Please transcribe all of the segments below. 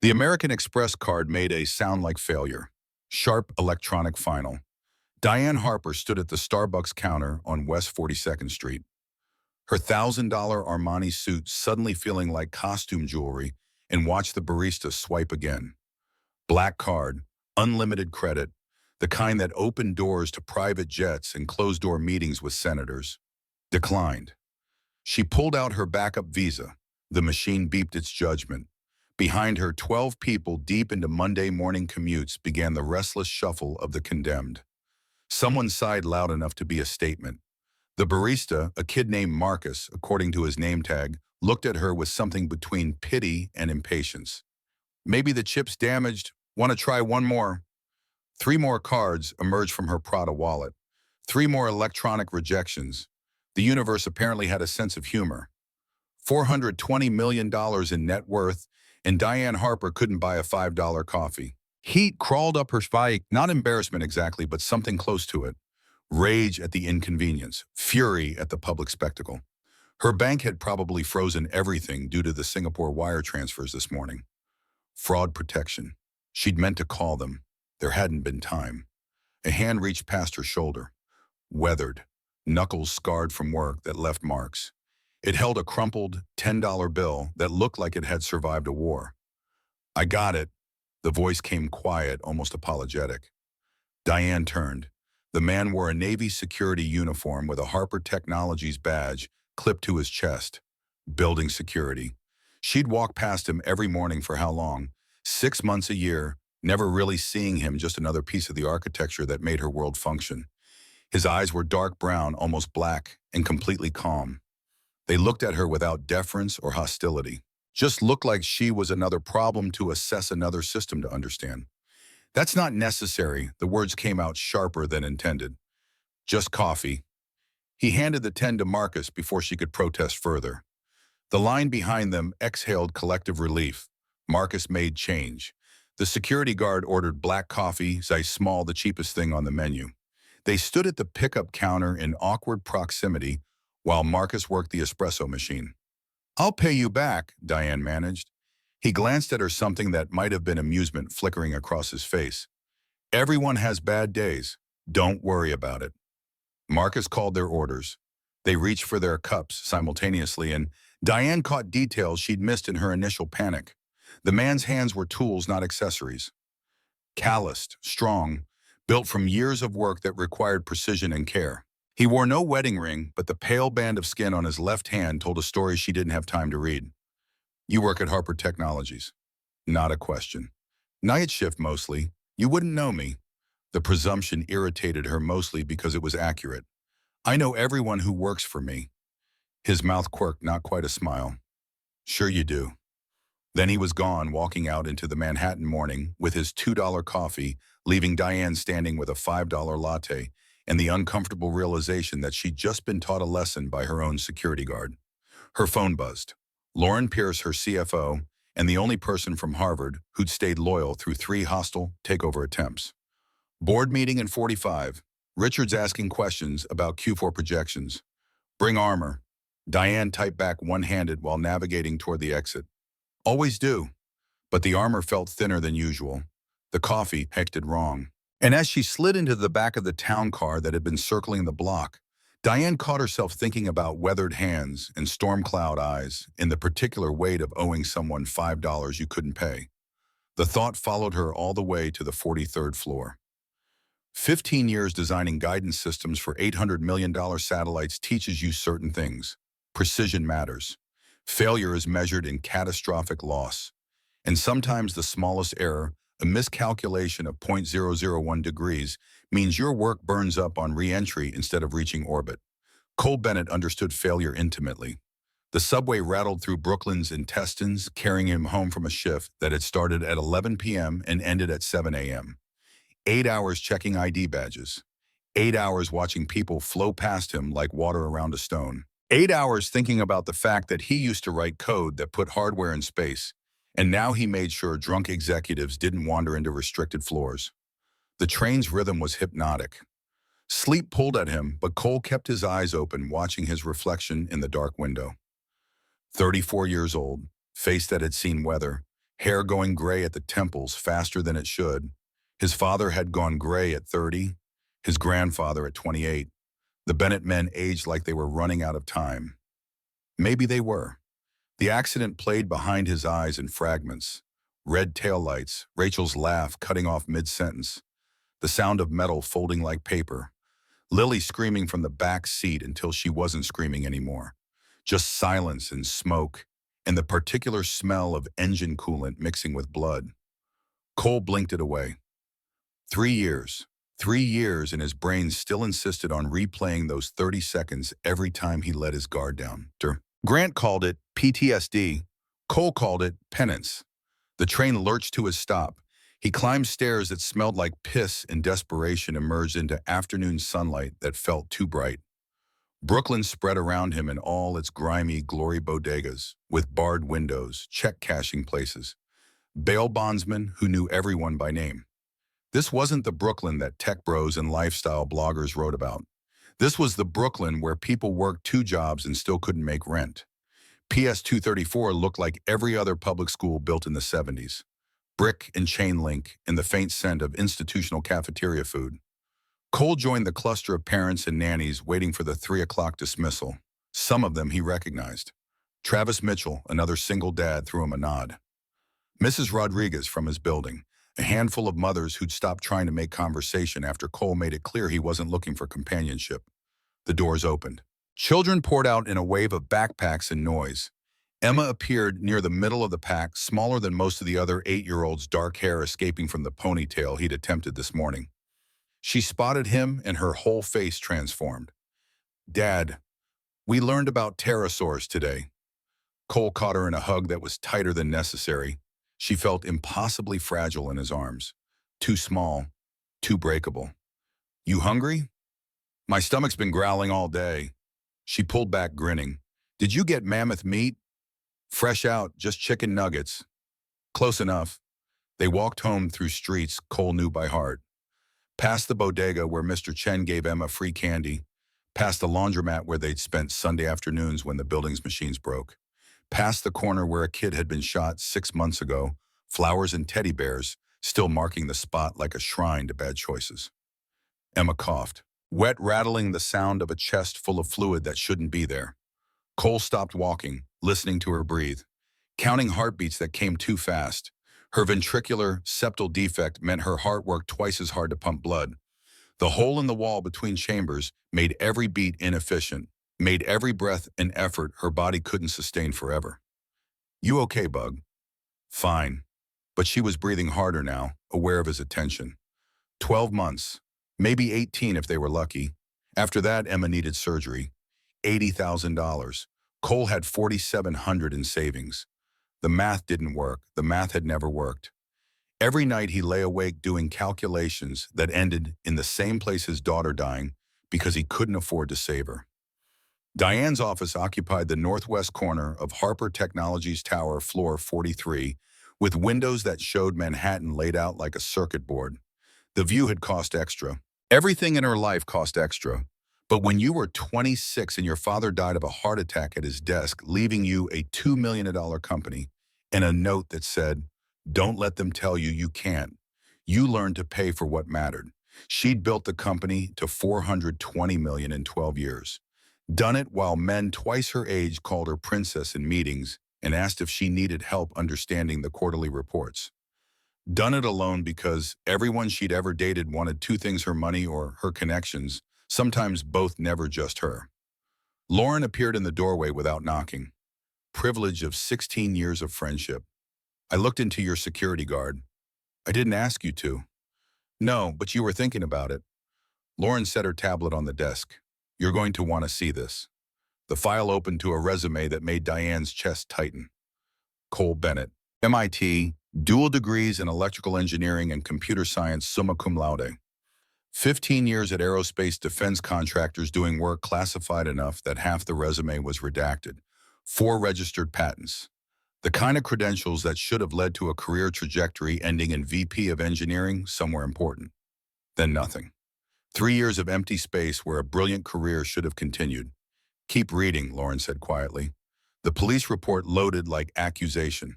The American Express card made a sound like failure. Sharp electronic final. Diane Harper stood at the Starbucks counter on West 42nd Street, her $1,000 Armani suit suddenly feeling like costume jewelry, and watched the barista swipe again. Black card, unlimited credit, the kind that opened doors to private jets and closed-door meetings with senators. Declined. She pulled out her backup Visa. The machine beeped its judgment. Behind her, 12 people deep into Monday morning commutes began the restless shuffle of the condemned. Someone sighed loud enough to be a statement. The barista, a kid named Marcus, according to his name tag, looked at her with something between pity and impatience. Maybe the chip's damaged. Want to try one more? 3 more cards emerged from her Prada wallet. 3 more electronic rejections. The universe apparently had a sense of humor. $420 million in net worth, and Diane Harper couldn't buy a $5 coffee. Heat crawled up her spine, not embarrassment exactly, but something close to it. Rage at the inconvenience, fury at the public spectacle. Her bank had probably frozen everything due to the Singapore wire transfers this morning. Fraud protection. She'd meant to call them. There hadn't been time. A hand reached past her shoulder. Weathered, knuckles scarred from work that left marks. It held a crumpled $10 bill that looked like it had survived a war. "I got it." The voice came quiet, almost apologetic. Diane turned. The man wore a Navy security uniform with a Harper Technologies badge clipped to his chest. Building security. She'd walk past him every morning for how long? 6 months a year, never really seeing him, just another piece of the architecture that made her world function. His eyes were dark brown, almost black, and completely calm. They looked at her without deference or hostility. Just looked like she was another problem to assess, another system to understand. "That's not necessary." The words came out sharper than intended. "Just coffee." He handed the 10 to Marcus before she could protest further. The line behind them exhaled collective relief. Marcus made change. The security guard ordered black coffee, size small, the cheapest thing on the menu. They stood at the pickup counter in awkward proximity while Marcus worked the espresso machine. "I'll pay you back," Diane managed. He glanced at her, something that might have been amusement flickering across his face. "Everyone has bad days. Don't worry about it." Marcus called their orders. They reached for their cups simultaneously, and Diane caught details she'd missed in her initial panic. The man's hands were tools, not accessories. Calloused, strong, built from years of work that required precision and care. He wore no wedding ring, but the pale band of skin on his left hand told a story she didn't have time to read. "You work at Harper Technologies." Not a question. "Night shift mostly. You wouldn't know me." The presumption irritated her, mostly because it was accurate. "I know everyone who works for me." His mouth quirked, not quite a smile. "Sure you do." Then he was gone, walking out into the Manhattan morning with his $2 coffee, leaving Diane standing with a $5 latte and the uncomfortable realization that she'd just been taught a lesson by her own security guard. Her phone buzzed. Lauren Pierce, her CFO, and the only person from Harvard who'd stayed loyal through 3 hostile takeover attempts. "Board meeting in 45. Richard's asking questions about Q4 projections. Bring armor." Diane typed back one-handed while navigating toward the exit. "Always do." But the armor felt thinner than usual. The coffee hected wrong. And as she slid into the back of the town car that had been circling the block, Diane caught herself thinking about weathered hands and storm cloud eyes and the particular weight of owing someone $5 you couldn't pay. The thought followed her all the way to the 43rd floor. 15 years designing guidance systems for $800 million satellites teaches you certain things. Precision matters. Failure is measured in catastrophic loss. And sometimes the smallest error, a miscalculation of 0.001 degrees, means your work burns up on re-entry instead of reaching orbit. Cole Bennett understood failure intimately. The subway rattled through Brooklyn's intestines, carrying him home from a shift that had started at 11 p.m. and ended at 7 a.m. 8 hours checking ID badges. 8 hours watching people flow past him like water around a stone. 8 hours thinking about the fact that he used to write code that put hardware in space, and now he made sure drunk executives didn't wander into restricted floors. The train's rhythm was hypnotic. Sleep pulled at him, but Cole kept his eyes open, watching his reflection in the dark window. 34 years old, face that had seen weather, hair going gray at the temples faster than it should. His father had gone gray at 30, his grandfather at 28. The Bennett men aged like they were running out of time. Maybe they were. The accident played behind his eyes in fragments. Red taillights, Rachel's laugh cutting off mid-sentence, the sound of metal folding like paper, Lily screaming from the back seat until she wasn't screaming anymore. Just silence and smoke, and the particular smell of engine coolant mixing with blood. Cole blinked it away. 3 years. 3 years, and his brain still insisted on replaying those 30 seconds every time he let his guard down. Grant called it PTSD. Cole called it penance. The train lurched to his stop. He climbed stairs that smelled like piss and desperation emerged into afternoon sunlight that felt too bright. Brooklyn spread around him in all its grimy glory bodegas, with barred windows, check-cashing places, bail bondsmen who knew everyone by name. This wasn't the Brooklyn that tech bros and lifestyle bloggers wrote about. This was the Brooklyn where people worked 2 jobs and still couldn't make rent. PS 234 looked like every other public school built in the 70s. Brick and chain link and the faint scent of institutional cafeteria food. Cole joined the cluster of parents and nannies waiting for the 3 o'clock dismissal. Some of them he recognized. Travis Mitchell, another single dad, threw him a nod. Mrs. Rodriguez from his building, a handful of mothers who'd stopped trying to make conversation after Cole made it clear he wasn't looking for companionship. The doors opened. Children poured out in a wave of backpacks and noise. Emma appeared near the middle of the pack, smaller than most of the other 8-year-olds, dark hair escaping from the ponytail he'd attempted this morning. She spotted him and her whole face transformed. "Dad, we learned about pterosaurs today." Cole caught her in a hug that was tighter than necessary. She felt impossibly fragile in his arms. Too small, too breakable. "You hungry?" "My stomach's been growling all day." She pulled back, grinning. "Did you get mammoth meat?" "Fresh out, just chicken nuggets." "Close enough." They walked home through streets Cole knew by heart. Past the bodega where Mr. Chen gave Emma free candy. Past the laundromat where they'd spent Sunday afternoons when the building's machines broke. Past the corner where a kid had been shot 6 months ago, flowers and teddy bears still marking the spot like a shrine to bad choices. Emma coughed, wet rattling the sound of a chest full of fluid that shouldn't be there. Cole stopped walking, listening to her breathe, counting heartbeats that came too fast. Her ventricular septal defect meant her heart worked twice as hard to pump blood. The hole in the wall between chambers made every beat inefficient, made every breath an effort her body couldn't sustain forever. "You okay, Bug?" "Fine." But she was breathing harder now, aware of his attention. 12 months, maybe 18 if they were lucky. After that, Emma needed surgery. $80,000. Cole had $4,700 in savings. The math didn't work. The math had never worked. Every night he lay awake doing calculations that ended in the same place his daughter dying because he couldn't afford to save her. Diane's office occupied the northwest corner of Harper Technologies Tower, floor 43, with windows that showed Manhattan laid out like a circuit board. The view had cost extra. Everything in her life cost extra. But when you were 26 and your father died of a heart attack at his desk, leaving you a $2 million company and a note that said, "Don't let them tell you you can't," you learned to pay for what mattered. She'd built the company to $420 million in 12 years. Done it while men twice her age called her princess in meetings and asked if she needed help understanding the quarterly reports. Done it alone because everyone she'd ever dated wanted 2 things: her money or her connections, sometimes both, never just her. Lauren appeared in the doorway without knocking. Privilege of 16 years of friendship. "I looked into your security guard." "I didn't ask you to." "No, but you were thinking about it." Lauren set her tablet on the desk. "You're going to want to see this." The file opened to a resume that made Diane's chest tighten. Cole Bennett, MIT, dual degrees in electrical engineering and computer science, summa cum laude. 15 years at aerospace defense contractors doing work classified enough that half the resume was redacted. 4 registered patents. The kind of credentials that should have led to a career trajectory ending in VP of engineering somewhere important. Then nothing. 3 years of empty space where a brilliant career should have continued. "Keep reading," Lauren said quietly. The police report loaded like accusation.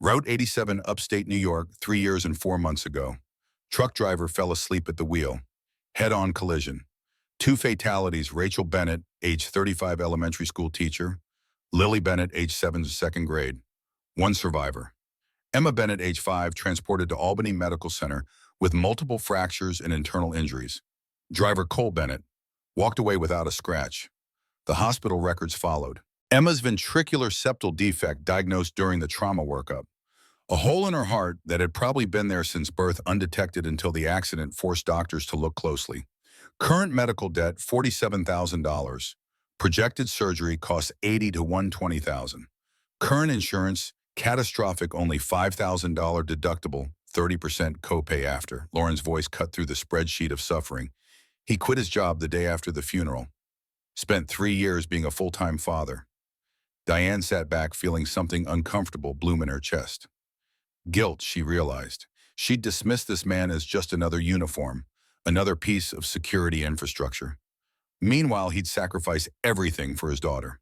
Route 87, upstate New York, 3 years and 4 months ago. Truck driver fell asleep at the wheel. Head-on collision. Two fatalities, Rachel Bennett, age 35, elementary school teacher. Lily Bennett, age 7, second grade. One survivor. Emma Bennett, age 5, transported to Albany Medical Center with multiple fractures and internal injuries. Driver Cole Bennett walked away without a scratch. The hospital records followed. Emma's ventricular septal defect diagnosed during the trauma workup. A hole in her heart that had probably been there since birth, undetected until the accident forced doctors to look closely. Current medical debt, $47,000. Projected surgery costs $80,000 to $120,000. Current insurance, catastrophic, only $5,000 deductible, 30% copay after. Lauren's voice cut through the spreadsheet of suffering. He quit his job the day after the funeral. Spent 3 years being a full-time father. Diane sat back, feeling something uncomfortable bloom in her chest. Guilt, she realized. She'd dismissed this man as just another uniform, another piece of security infrastructure. Meanwhile, he'd sacrificed everything for his daughter.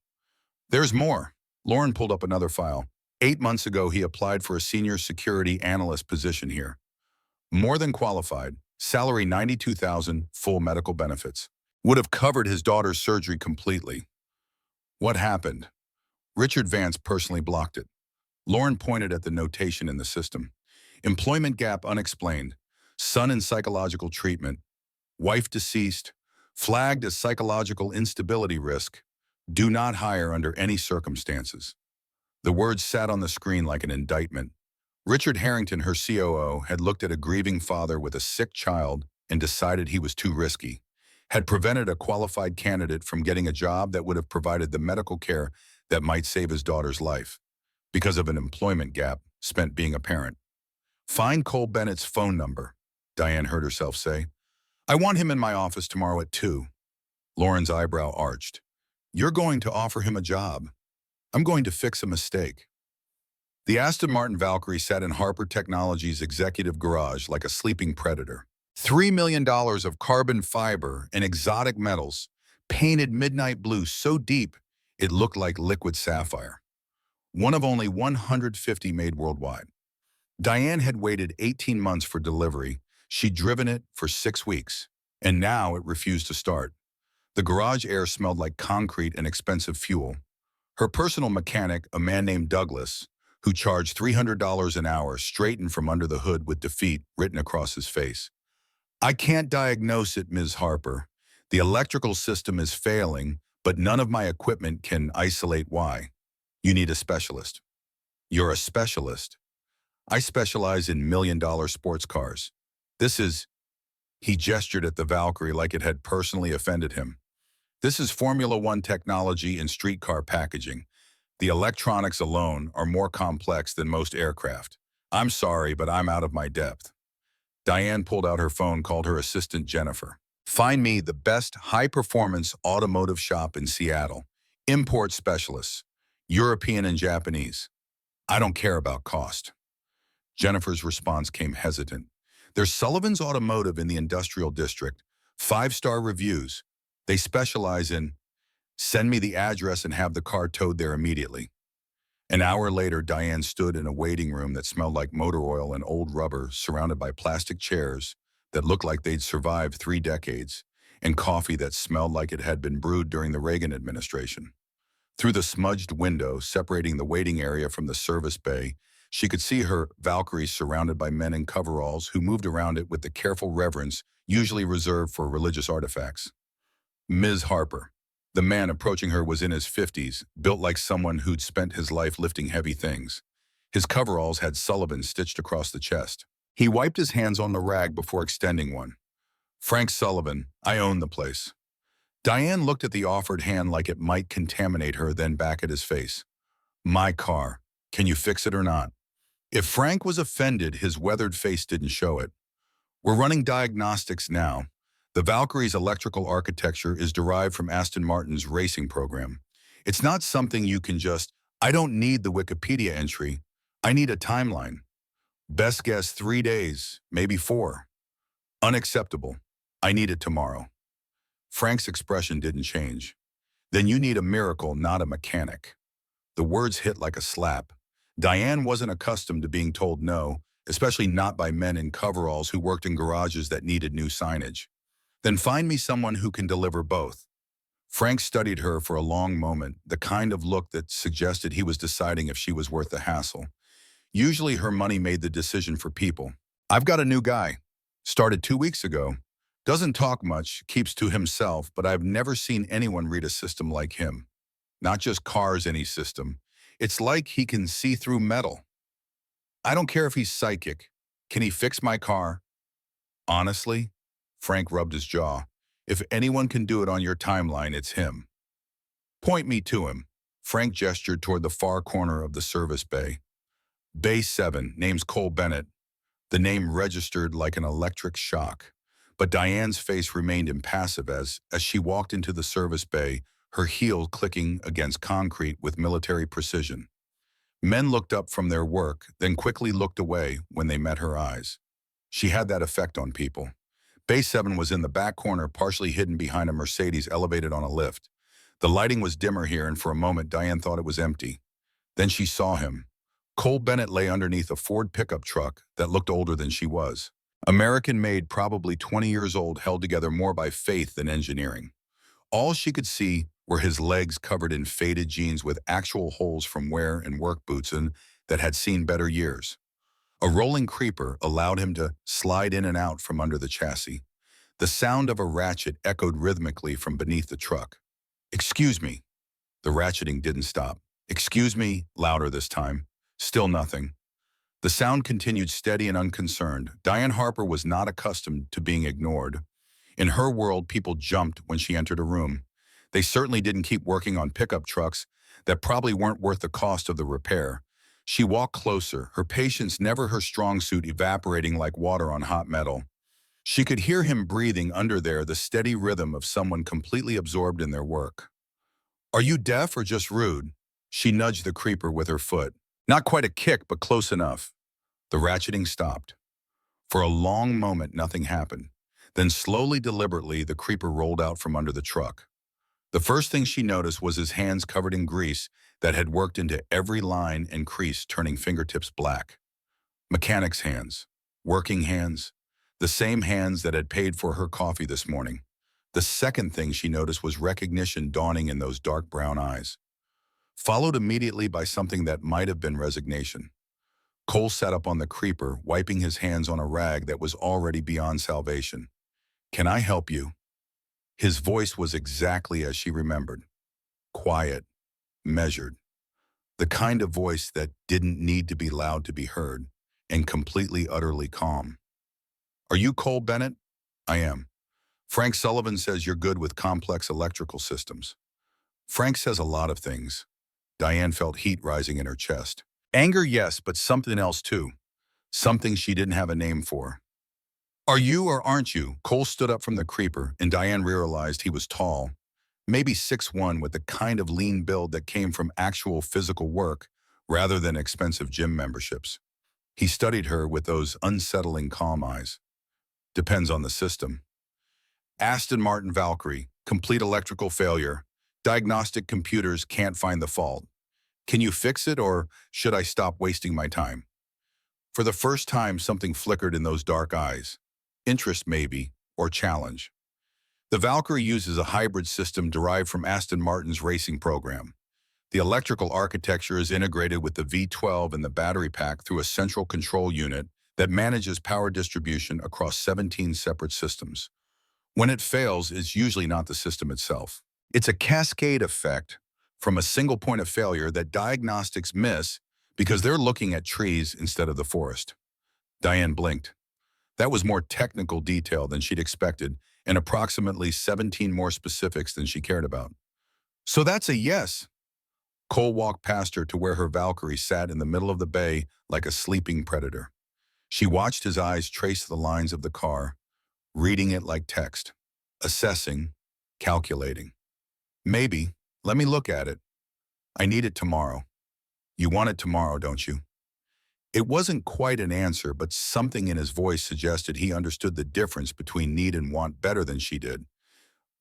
There's more. Lauren pulled up another file. 8 months ago, he applied for a senior security analyst position here. More than qualified. Salary $92,000, full medical benefits. Would have covered his daughter's surgery completely. What happened? Richard Vance personally blocked it. Lauren pointed at the notation in the system. Employment gap unexplained. Son in psychological treatment. Wife deceased. Flagged as psychological instability risk. Do not hire under any circumstances. The words sat on the screen like an indictment. Richard Harrington, her COO, had looked at a grieving father with a sick child and decided he was too risky. Had prevented a qualified candidate from getting a job that would have provided the medical care that might save his daughter's life, because of an employment gap spent being a parent. Find Cole Bennett's phone number, Diane heard herself say. I want him in my office tomorrow at 2. Lauren's eyebrow arched. You're going to offer him a job. I'm going to fix a mistake. The Aston Martin Valkyrie sat in Harper Technologies' executive garage like a sleeping predator. $3 million of carbon fiber and exotic metals, painted midnight blue so deep it looked like liquid sapphire. One of only 150 made worldwide. Diane had waited 18 months for delivery. She'd driven it for 6 weeks, and now it refused to start. The garage air smelled like concrete and expensive fuel. Her personal mechanic, a man named Douglas, who charged $300 an hour, straightened from under the hood with defeat written across his face. I can't diagnose it, Ms. Harper. The electrical system is failing, but none of my equipment can isolate why. You need a specialist. You're a specialist. I specialize in million-dollar sports cars. This is... He gestured at the Valkyrie like it had personally offended him. This is Formula One technology in streetcar packaging. The electronics alone are more complex than most aircraft. I'm sorry, but I'm out of my depth. Diane pulled out her phone, called her assistant Jennifer. Find me the best high-performance automotive shop in Seattle. Import specialists. European and Japanese. I don't care about cost. Jennifer's response came hesitant. There's Sullivan's Automotive in the Industrial District. 5-star reviews. They specialize in... Send me the address and have the car towed there immediately. An hour later, Diane stood in a waiting room that smelled like motor oil and old rubber, surrounded by plastic chairs that looked like they'd survived 3 decades, and coffee that smelled like it had been brewed during the Reagan administration. Through the smudged window separating the waiting area from the service bay, she could see her Valkyrie surrounded by men in coveralls who moved around it with the careful reverence usually reserved for religious artifacts. Ms. Harper. The man approaching her was in his 50s, built like someone who'd spent his life lifting heavy things. His coveralls had Sullivan stitched across the chest. He wiped his hands on the rag before extending one. Frank Sullivan, I own the place. Diane looked at the offered hand like it might contaminate her, then back at his face. My car. Can you fix it or not? If Frank was offended, his weathered face didn't show it. We're running diagnostics now. The Valkyrie's electrical architecture is derived from Aston Martin's racing program. It's not something you can just, I don't need the Wikipedia entry. I need a timeline. Best guess 3 days, maybe 4. Unacceptable. I need it tomorrow. Frank's expression didn't change. Then you need a miracle, not a mechanic. The words hit like a slap. Diane wasn't accustomed to being told no, especially not by men in coveralls who worked in garages that needed new signage. Then find me someone who can deliver both. Frank studied her for a long moment, the kind of look that suggested he was deciding if she was worth the hassle. Usually her money made the decision for people. I've got a new guy. Started 2 weeks ago. Doesn't talk much, keeps to himself, but I've never seen anyone read a system like him. Not just cars, any system. It's like he can see through metal. I don't care if he's psychic. Can he fix my car? Honestly, Frank rubbed his jaw. If anyone can do it on your timeline, it's him. Point me to him. Frank gestured toward the far corner of the service bay. Bay 7, name's Cole Bennett. The name registered like an electric shock. But Diane's face remained impassive as she walked into the service bay, her heel clicking against concrete with military precision. Men looked up from their work, then quickly looked away when they met her eyes. She had that effect on people. Bay 7 was in the back corner, partially hidden behind a Mercedes elevated on a lift. The lighting was dimmer here, and for a moment Diane thought it was empty. Then she saw him. Cole Bennett lay underneath a Ford pickup truck that looked older than she was. American-made, probably 20 years old, held together more by faith than engineering. All she could see were his legs covered in faded jeans with actual holes from wear and work boots and that had seen better years. A rolling creeper allowed him to slide in and out from under the chassis. The sound of a ratchet echoed rhythmically from beneath the truck. "Excuse me." The ratcheting didn't stop. "Excuse me," louder this time. Still nothing. The sound continued steady and unconcerned. Diane Harper was not accustomed to being ignored. In her world, people jumped when she entered a room. They certainly didn't keep working on pickup trucks that probably weren't worth the cost of the repair. She walked closer, her patience never her strong suit, evaporating like water on hot metal. She could hear him breathing under there, the steady rhythm of someone completely absorbed in their work. "Are you deaf or just rude?" She nudged the creeper with her foot. Not quite a kick, but close enough. The ratcheting stopped. For a long moment, nothing happened. Then slowly, deliberately, the creeper rolled out from under the truck. The first thing she noticed was his hands covered in grease that had worked into every line and crease, turning fingertips black. Mechanic's hands. Working hands. The same hands that had paid for her coffee this morning. The second thing she noticed was recognition dawning in those dark brown eyes, followed immediately by something that might have been resignation. Cole sat up on the creeper, wiping his hands on a rag that was already beyond salvation. "Can I help you?" His voice was exactly as she remembered. Quiet, measured. The kind of voice that didn't need to be loud to be heard, and completely, utterly calm. "Are you Cole Bennett?" "I am. Frank Sullivan says you're good with complex electrical systems." Frank says a lot of things. Diane felt heat rising in her chest. Anger, yes, but something else too. Something she didn't have a name for. "Are you or aren't you?" Cole stood up from the creeper, and Diane realized he was tall, maybe 6'1", with the kind of lean build that came from actual physical work rather than expensive gym memberships. He studied her with those unsettling calm eyes. "Depends on the system." Aston Martin Valkyrie, complete electrical failure. Diagnostic computers can't find the fault. Can you fix it, or should I stop wasting my time? For the first time, something flickered in those dark eyes. Interest, maybe, or challenge. The Valkyrie uses a hybrid system derived from Aston Martin's racing program. The electrical architecture is integrated with the V12 and the battery pack through a central control unit that manages power distribution across 17 separate systems. When it fails, it's usually not the system itself. It's a cascade effect from a single point of failure that diagnostics miss because they're looking at trees instead of the forest. Diane blinked. That was more technical detail than she'd expected, and approximately 17 more specifics than she cared about. "So that's a yes." Cole walked past her to where her Valkyrie sat in the middle of the bay like a sleeping predator. She watched his eyes trace the lines of the car, reading it like text, assessing, calculating. "Maybe. Let me look at it. I need it tomorrow." "You want it tomorrow, don't you?" It wasn't quite an answer, but something in his voice suggested he understood the difference between need and want better than she did.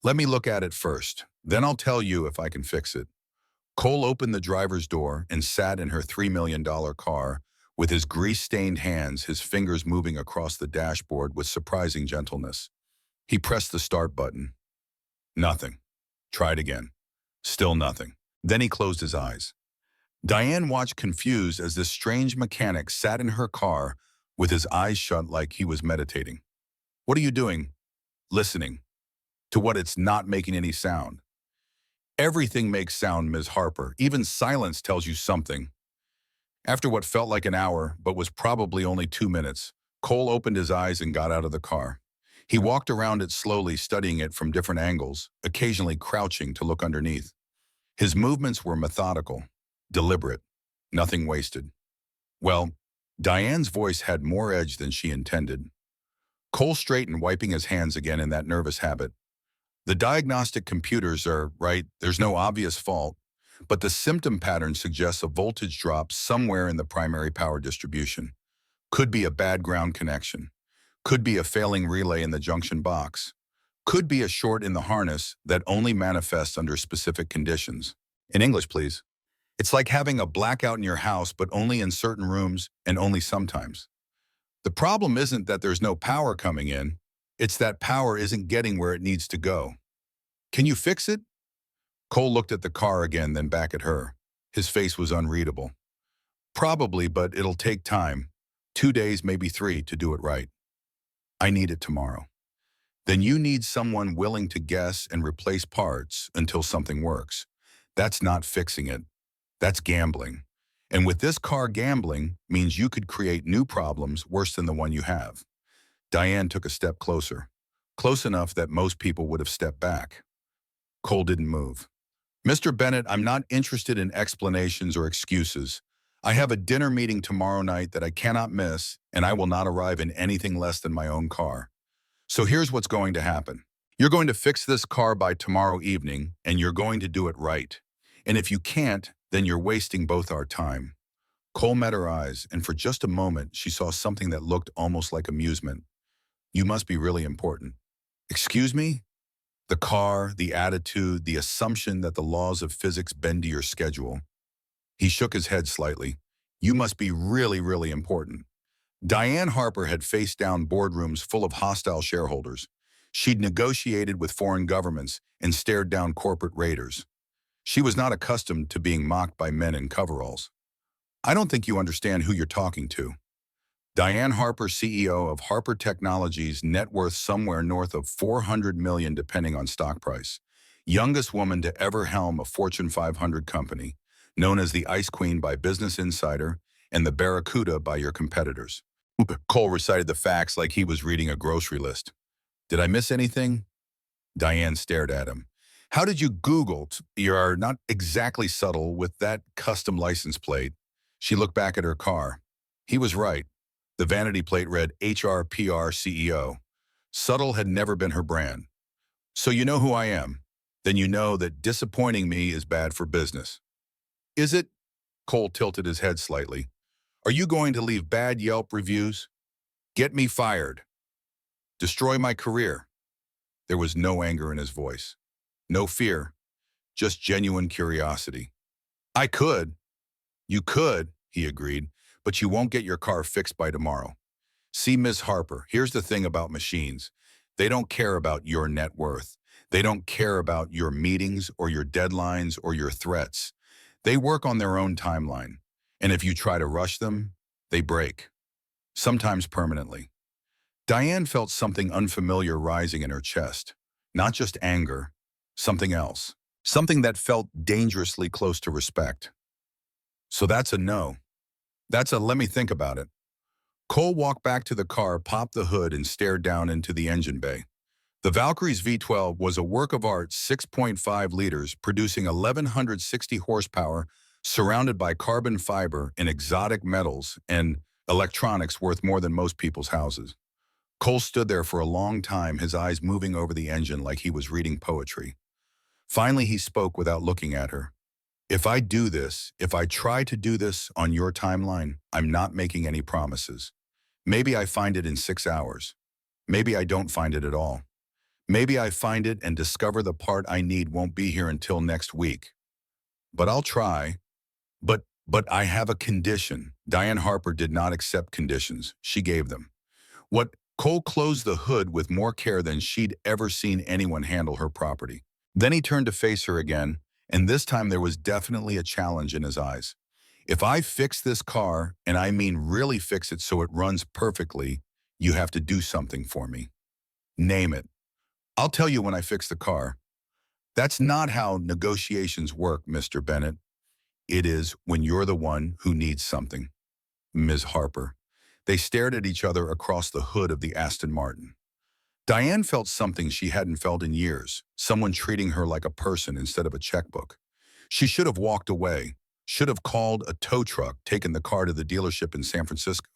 "Let me look at it first. Then I'll tell you if I can fix it." Cole opened the driver's door and sat in her $3 million car with his grease-stained hands, his fingers moving across the dashboard with surprising gentleness. He pressed the start button. Nothing. Tried again. Still nothing. Then he closed his eyes. Diane watched confused as this strange mechanic sat in her car with his eyes shut like he was meditating. What are you doing? Listening. To what? It's not making any sound. Everything makes sound, Ms. Harper. Even silence tells you something. After what felt like an hour, but was probably only 2 minutes, Cole opened his eyes and got out of the car. He walked around it slowly, studying it from different angles, occasionally crouching to look underneath. His movements were methodical, deliberate, nothing wasted. Well, Diane's voice had more edge than she intended. Cole straightened, wiping his hands again in that nervous habit. The diagnostic computers are right, there's no obvious fault, but the symptom pattern suggests a voltage drop somewhere in the primary power distribution. Could be a bad ground connection. Could be a failing relay in the junction box. Could be a short in the harness that only manifests under specific conditions. In English, please. It's like having a blackout in your house, but only in certain rooms and only sometimes. The problem isn't that there's no power coming in, it's that power isn't getting where it needs to go. Can you fix it? Cole looked at the car again, then back at her. His face was unreadable. Probably, but it'll take time. 2 days, maybe 3, to do it right. I need it tomorrow. Then you need someone willing to guess and replace parts until something works. That's not fixing it. That's gambling. And with this car, gambling means you could create new problems worse than the one you have. Diane took a step closer, close enough that most people would have stepped back. Cole didn't move. Mr. Bennett, I'm not interested in explanations or excuses. I have a dinner meeting tomorrow night that I cannot miss, and I will not arrive in anything less than my own car. So here's what's going to happen. You're going to fix this car by tomorrow evening, and you're going to do it right. And if you can't, then you're wasting both our time. Cole met her eyes, and for just a moment, she saw something that looked almost like amusement. You must be really important. Excuse me? The car, the attitude, the assumption that the laws of physics bend to your schedule. He shook his head slightly. You must be really, really important. Diane Harper had faced down boardrooms full of hostile shareholders. She'd negotiated with foreign governments and stared down corporate raiders. She was not accustomed to being mocked by men in coveralls. I don't think you understand who you're talking to. Diane Harper, CEO of Harper Technologies, net worth somewhere north of $400 million depending on stock price. Youngest woman to ever helm a Fortune 500 company, known as the Ice Queen by Business Insider and the Barracuda by your competitors. Cole recited the facts like he was reading a grocery list. Did I miss anything? Diane stared at him. How did you Google? You're not exactly subtle with that custom license plate. She looked back at her car. He was right. The vanity plate read HRPR CEO. Subtle had never been her brand. So you know who I am. Then you know that disappointing me is bad for business. Is it? Cole tilted his head slightly. Are you going to leave bad Yelp reviews? Get me fired. Destroy my career. There was no anger in his voice. No fear. Just genuine curiosity. I could. You could, he agreed, but you won't get your car fixed by tomorrow. See, Ms. Harper, here's the thing about machines. They don't care about your net worth. They don't care about your meetings or your deadlines or your threats. They work on their own timeline. And if you try to rush them, they break. Sometimes permanently. Diane felt something unfamiliar rising in her chest. Not just anger, something else. Something that felt dangerously close to respect. So that's a no. That's a let me think about it. Cole walked back to the car, popped the hood, and stared down into the engine bay. The Valkyrie's V12 was a work of art, 6.5 liters, producing 1,160 horsepower, surrounded by carbon fiber and exotic metals and electronics worth more than most people's houses. Cole stood there for a long time, his eyes moving over the engine like he was reading poetry. Finally, he spoke without looking at her. If I do this, if I try to do this on your timeline, I'm not making any promises. Maybe I find it in 6 hours. Maybe I don't find it at all. Maybe I find it and discover the part I need won't be here until next week. but I'll try. But I have a condition. Diane Harper did not accept conditions. She gave them. What Cole closed the hood with more care than she'd ever seen anyone handle her property. Then he turned to face her again, and this time there was definitely a challenge in his eyes. If I fix this car, and I mean really fix it so it runs perfectly, you have to do something for me. Name it. I'll tell you when I fix the car. That's not how negotiations work, Mr. Bennett. It is when you're the one who needs something. Ms. Harper. They stared at each other across the hood of the Aston Martin. Diane felt something she hadn't felt in years, someone treating her like a person instead of a checkbook. She should have walked away, should have called a tow truck, taken the car to the dealership in San Francisco,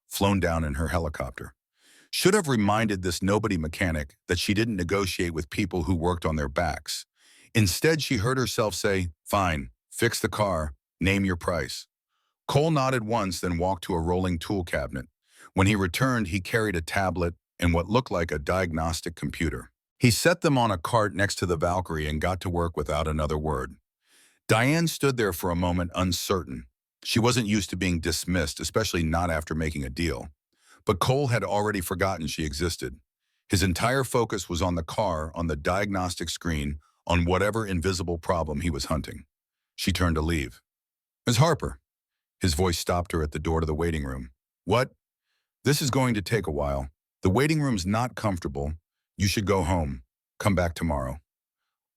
flown down in her helicopter. Should have reminded this nobody mechanic that she didn't negotiate with people who worked on their backs. Instead, she heard herself say, "Fine, fix the car, name your price." Cole nodded once, then walked to a rolling tool cabinet. When he returned, he carried a tablet and what looked like a diagnostic computer. He set them on a cart next to the Valkyrie and got to work without another word. Diane stood there for a moment, uncertain. She wasn't used to being dismissed, especially not after making a deal. But Cole had already forgotten she existed. His entire focus was on the car, on the diagnostic screen, on whatever invisible problem he was hunting. She turned to leave. "Ms. Harper." His voice stopped her at the door to the waiting room. "What?" "This is going to take a while. The waiting room's not comfortable. You should go home. Come back tomorrow."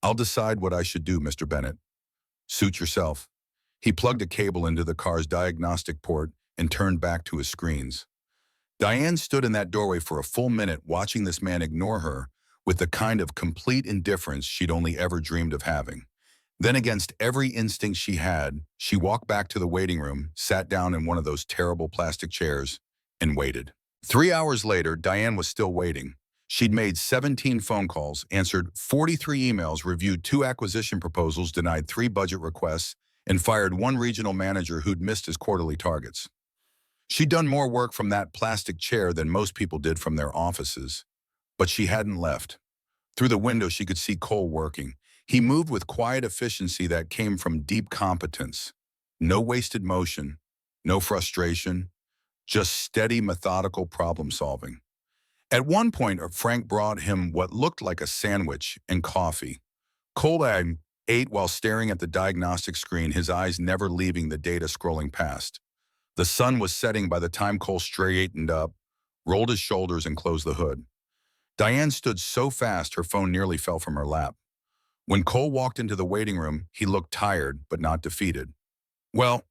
"I'll decide what I should do, Mr. Bennett." "Suit yourself." He plugged a cable into the car's diagnostic port and turned back to his screens. Diane stood in that doorway for a full minute watching this man ignore her with the kind of complete indifference she'd only ever dreamed of having. Then, against every instinct she had, she walked back to the waiting room, sat down in one of those terrible plastic chairs, and waited. 3 hours later, Diane was still waiting. She'd made 17 phone calls, answered 43 emails, reviewed 2 acquisition proposals, denied 3 budget requests, and fired 1 regional manager who'd missed his quarterly targets. She'd done more work from that plastic chair than most people did from their offices. But she hadn't left. Through the window, she could see Cole working. He moved with quiet efficiency that came from deep competence. No wasted motion, no frustration, just steady, methodical problem solving. At one point, Frank brought him what looked like a sandwich and coffee. Cole ate while staring at the diagnostic screen, his eyes never leaving the data scrolling past. The sun was setting by the time Cole straightened up, rolled his shoulders, and closed the hood. Diane stood so fast her phone nearly fell from her lap. When Cole walked into the waiting room, he looked tired but not defeated. "Well,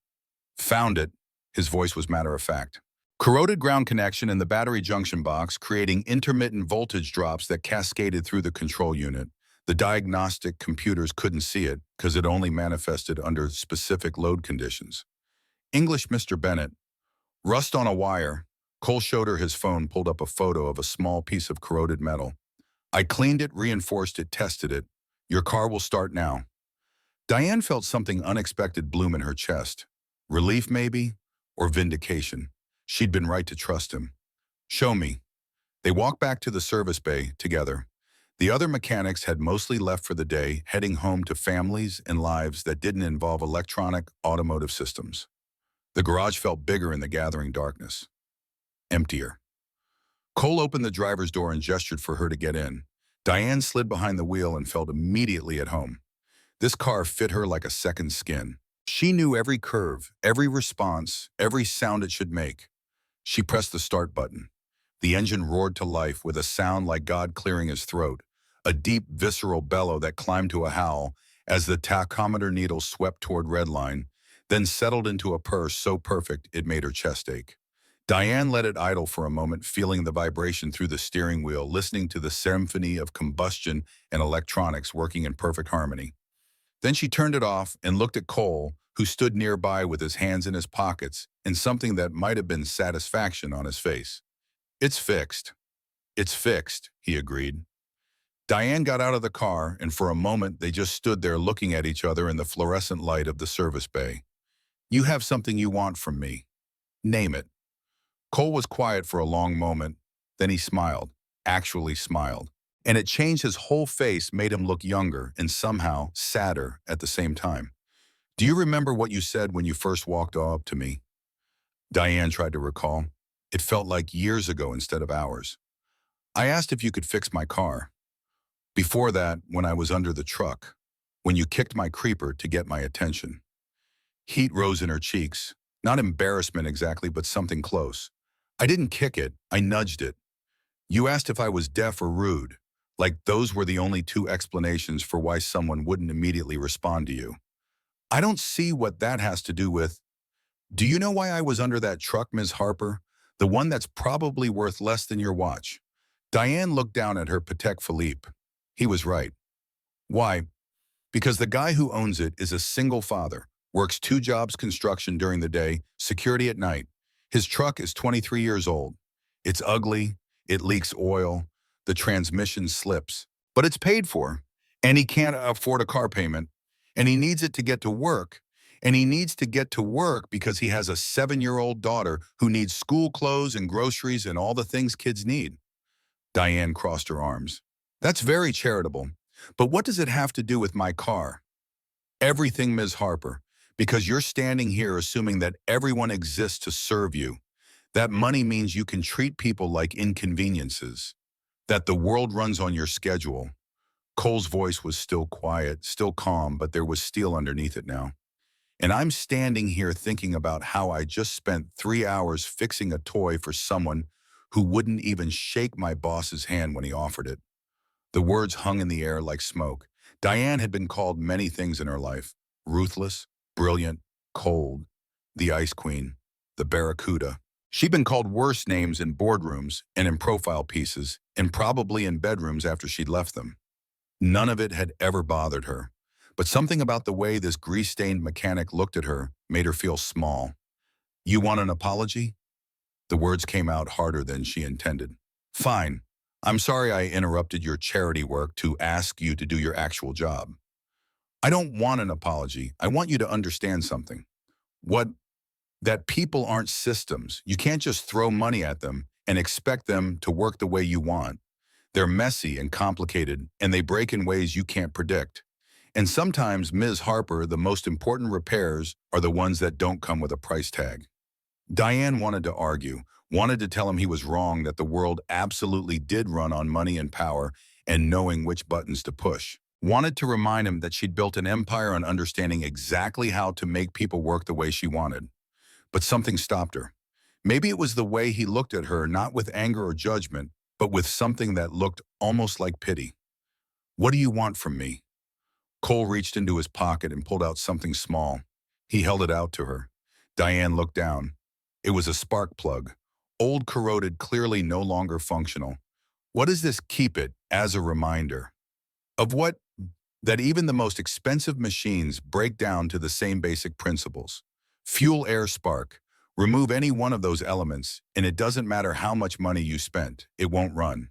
found it." His voice was matter of fact. Corroded ground connection in the battery junction box, creating intermittent voltage drops that cascaded through the control unit. The diagnostic computers couldn't see it because it only manifested under specific load conditions. "English, Mr. Bennett." "Rust on a wire." Cole showed her his phone, pulled up a photo of a small piece of corroded metal. "I cleaned it, reinforced it, tested it. Your car will start now." Diane felt something unexpected bloom in her chest. Relief, maybe, or vindication. She'd been right to trust him. "Show me." They walked back to the service bay together. The other mechanics had mostly left for the day, heading home to families and lives that didn't involve electronic automotive systems. The garage felt bigger in the gathering darkness. Emptier. Cole opened the driver's door and gestured for her to get in. Diane slid behind the wheel and felt immediately at home. This car fit her like a second skin. She knew every curve, every response, every sound it should make. She pressed the start button. The engine roared to life with a sound like God clearing his throat, a deep, visceral bellow that climbed to a howl as the tachometer needle swept toward redline, then settled into a purr so perfect it made her chest ache. Diane let it idle for a moment, feeling the vibration through the steering wheel, listening to the symphony of combustion and electronics working in perfect harmony. Then she turned it off and looked at Cole, who stood nearby with his hands in his pockets and something that might have been satisfaction on his face. "It's fixed." "It's fixed," he agreed. Diane got out of the car, and for a moment they just stood there looking at each other in the fluorescent light of the service bay. "You have something you want from me. Name it." Cole was quiet for a long moment, then he smiled, actually smiled. And it changed his whole face, made him look younger and somehow sadder at the same time. Do you remember what you said when you first walked up to me? Diane tried to recall. It felt like years ago instead of hours. I asked if you could fix my car. Before that, when I was under the truck, when you kicked my creeper to get my attention. Heat rose in her cheeks. Not embarrassment exactly, but something close. I didn't kick it, I nudged it. You asked if I was deaf or rude, like those were the only two explanations for why someone wouldn't immediately respond to you. I don't see what that has to do with. Do you know why I was under that truck, Ms. Harper? The one that's probably worth less than your watch. Diane looked down at her Patek Philippe. He was right. Why? Because the guy who owns it is a single father, works two jobs construction during the day, security at night. His truck is 23 years old. It's ugly, it leaks oil, the transmission slips, but it's paid for. And he can't afford a car payment. And he needs it to get to work. And he needs to get to work because he has a 7-year-old daughter who needs school clothes and groceries and all the things kids need. Diane crossed her arms. That's very charitable. But what does it have to do with my car? Everything, Ms. Harper, because you're standing here assuming that everyone exists to serve you. That money means you can treat people like inconveniences, that the world runs on your schedule. Cole's voice was still quiet, still calm, but there was steel underneath it now. And I'm standing here thinking about how I just spent 3 hours fixing a toy for someone who wouldn't even shake my boss's hand when he offered it. The words hung in the air like smoke. Diane had been called many things in her life: ruthless, brilliant, cold, the Ice Queen, the Barracuda. She'd been called worse names in boardrooms and in profile pieces, and probably in bedrooms after she'd left them. None of it had ever bothered her. But something about the way this grease-stained mechanic looked at her made her feel small. You want an apology? The words came out harder than she intended. Fine. I'm sorry I interrupted your charity work to ask you to do your actual job. I don't want an apology. I want you to understand something. What? That people aren't systems. You can't just throw money at them and expect them to work the way you want. They're messy and complicated, and they break in ways you can't predict. And sometimes, Ms. Harper, the most important repairs are the ones that don't come with a price tag. Diane wanted to argue, wanted to tell him he was wrong, that the world absolutely did run on money and power and knowing which buttons to push. Wanted to remind him that she'd built an empire on understanding exactly how to make people work the way she wanted. But something stopped her. Maybe it was the way he looked at her, not with anger or judgment, but with something that looked almost like pity. What do you want from me? Cole reached into his pocket and pulled out something small. He held it out to her. Diane looked down. It was a spark plug. Old, corroded, clearly no longer functional. What does this? Keep it as a reminder. Of what? That even the most expensive machines break down to the same basic principles. Fuel, air, spark. Remove any one of those elements, and it doesn't matter how much money you spent, it won't run.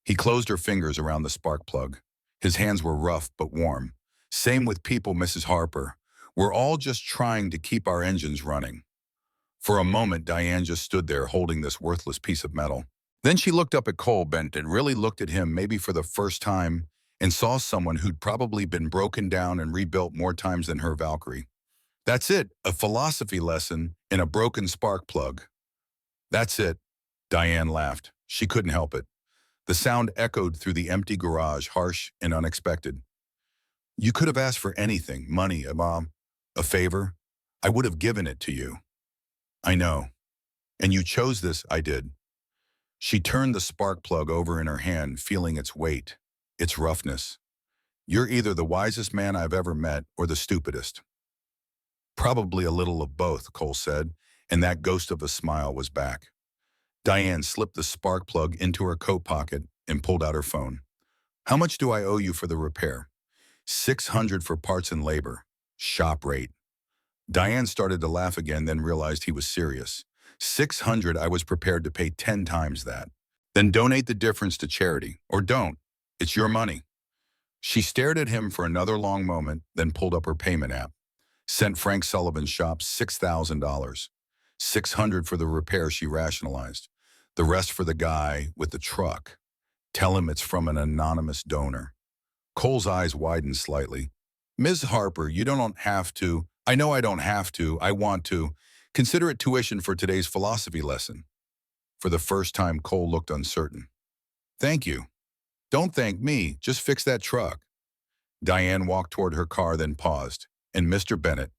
He closed her fingers around the spark plug. His hands were rough but warm. Same with people, Mrs. Harper. We're all just trying to keep our engines running. For a moment, Diane just stood there holding this worthless piece of metal. Then she looked up at Cole Bent and really looked at him, maybe for the first time, and saw someone who'd probably been broken down and rebuilt more times than her Valkyrie. That's it, a philosophy lesson in a broken spark plug. That's it, Diane laughed. She couldn't help it. The sound echoed through the empty garage, harsh and unexpected. You could have asked for anything, money, a mom, a favor. I would have given it to you. I know. And you chose this, I did. She turned the spark plug over in her hand, feeling its weight, its roughness. You're either the wisest man I've ever met or the stupidest. Probably a little of both, Cole said, and that ghost of a smile was back. Diane slipped the spark plug into her coat pocket and pulled out her phone. How much do I owe you for the repair? $600 for parts and labor. Shop rate. Diane started to laugh again, then realized he was serious. $600, I was prepared to pay 10 times that. Then donate the difference to charity. Or don't. It's your money. She stared at him for another long moment, then pulled up her payment app. Sent Frank Sullivan's shop $6,000. $600 for the repair, she rationalized. The rest for the guy with the truck. Tell him it's from an anonymous donor. Cole's eyes widened slightly. Ms. Harper, you don't have to. I know I don't have to. I want to. Consider it tuition for today's philosophy lesson. For the first time, Cole looked uncertain. Thank you. Don't thank me. Just fix that truck. Diane walked toward her car, then paused. And Mr. Bennett,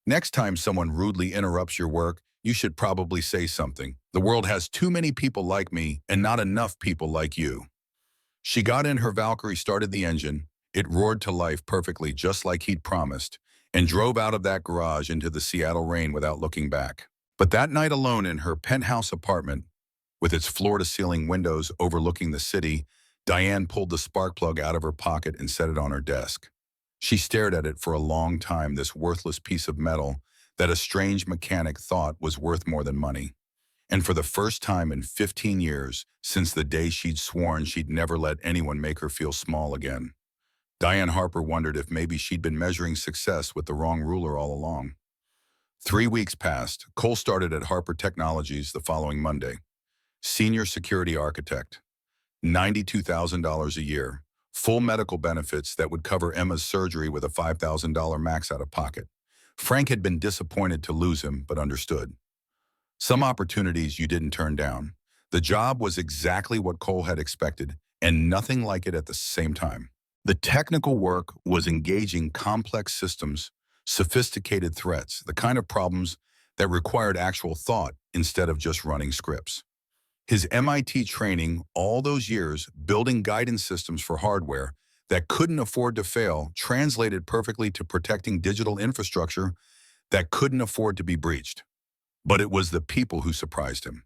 next time someone rudely interrupts your work, you should probably say something. The world has too many people like me and not enough people like you. She got in her Valkyrie, started the engine. It roared to life perfectly, just like he'd promised, and drove out of that garage into the Seattle rain without looking back. But that night alone in her penthouse apartment, with its floor-to-ceiling windows overlooking the city, Diane pulled the spark plug out of her pocket and set it on her desk. She stared at it for a long time, this worthless piece of metal that a strange mechanic thought was worth more than money. And for the first time in 15 years, since the day she'd sworn she'd never let anyone make her feel small again, Diane Harper wondered if maybe she'd been measuring success with the wrong ruler all along. 3 weeks passed. Cole started at Harper Technologies the following Monday. Senior security architect. $92,000 a year. Full medical benefits that would cover Emma's surgery with a $5,000 max out of pocket. Frank had been disappointed to lose him, but understood. Some opportunities you didn't turn down. The job was exactly what Cole had expected, and nothing like it at the same time. The technical work was engaging complex systems, sophisticated threats, the kind of problems that required actual thought instead of just running scripts. His MIT training, all those years building guidance systems for hardware that couldn't afford to fail, translated perfectly to protecting digital infrastructure that couldn't afford to be breached. But it was the people who surprised him.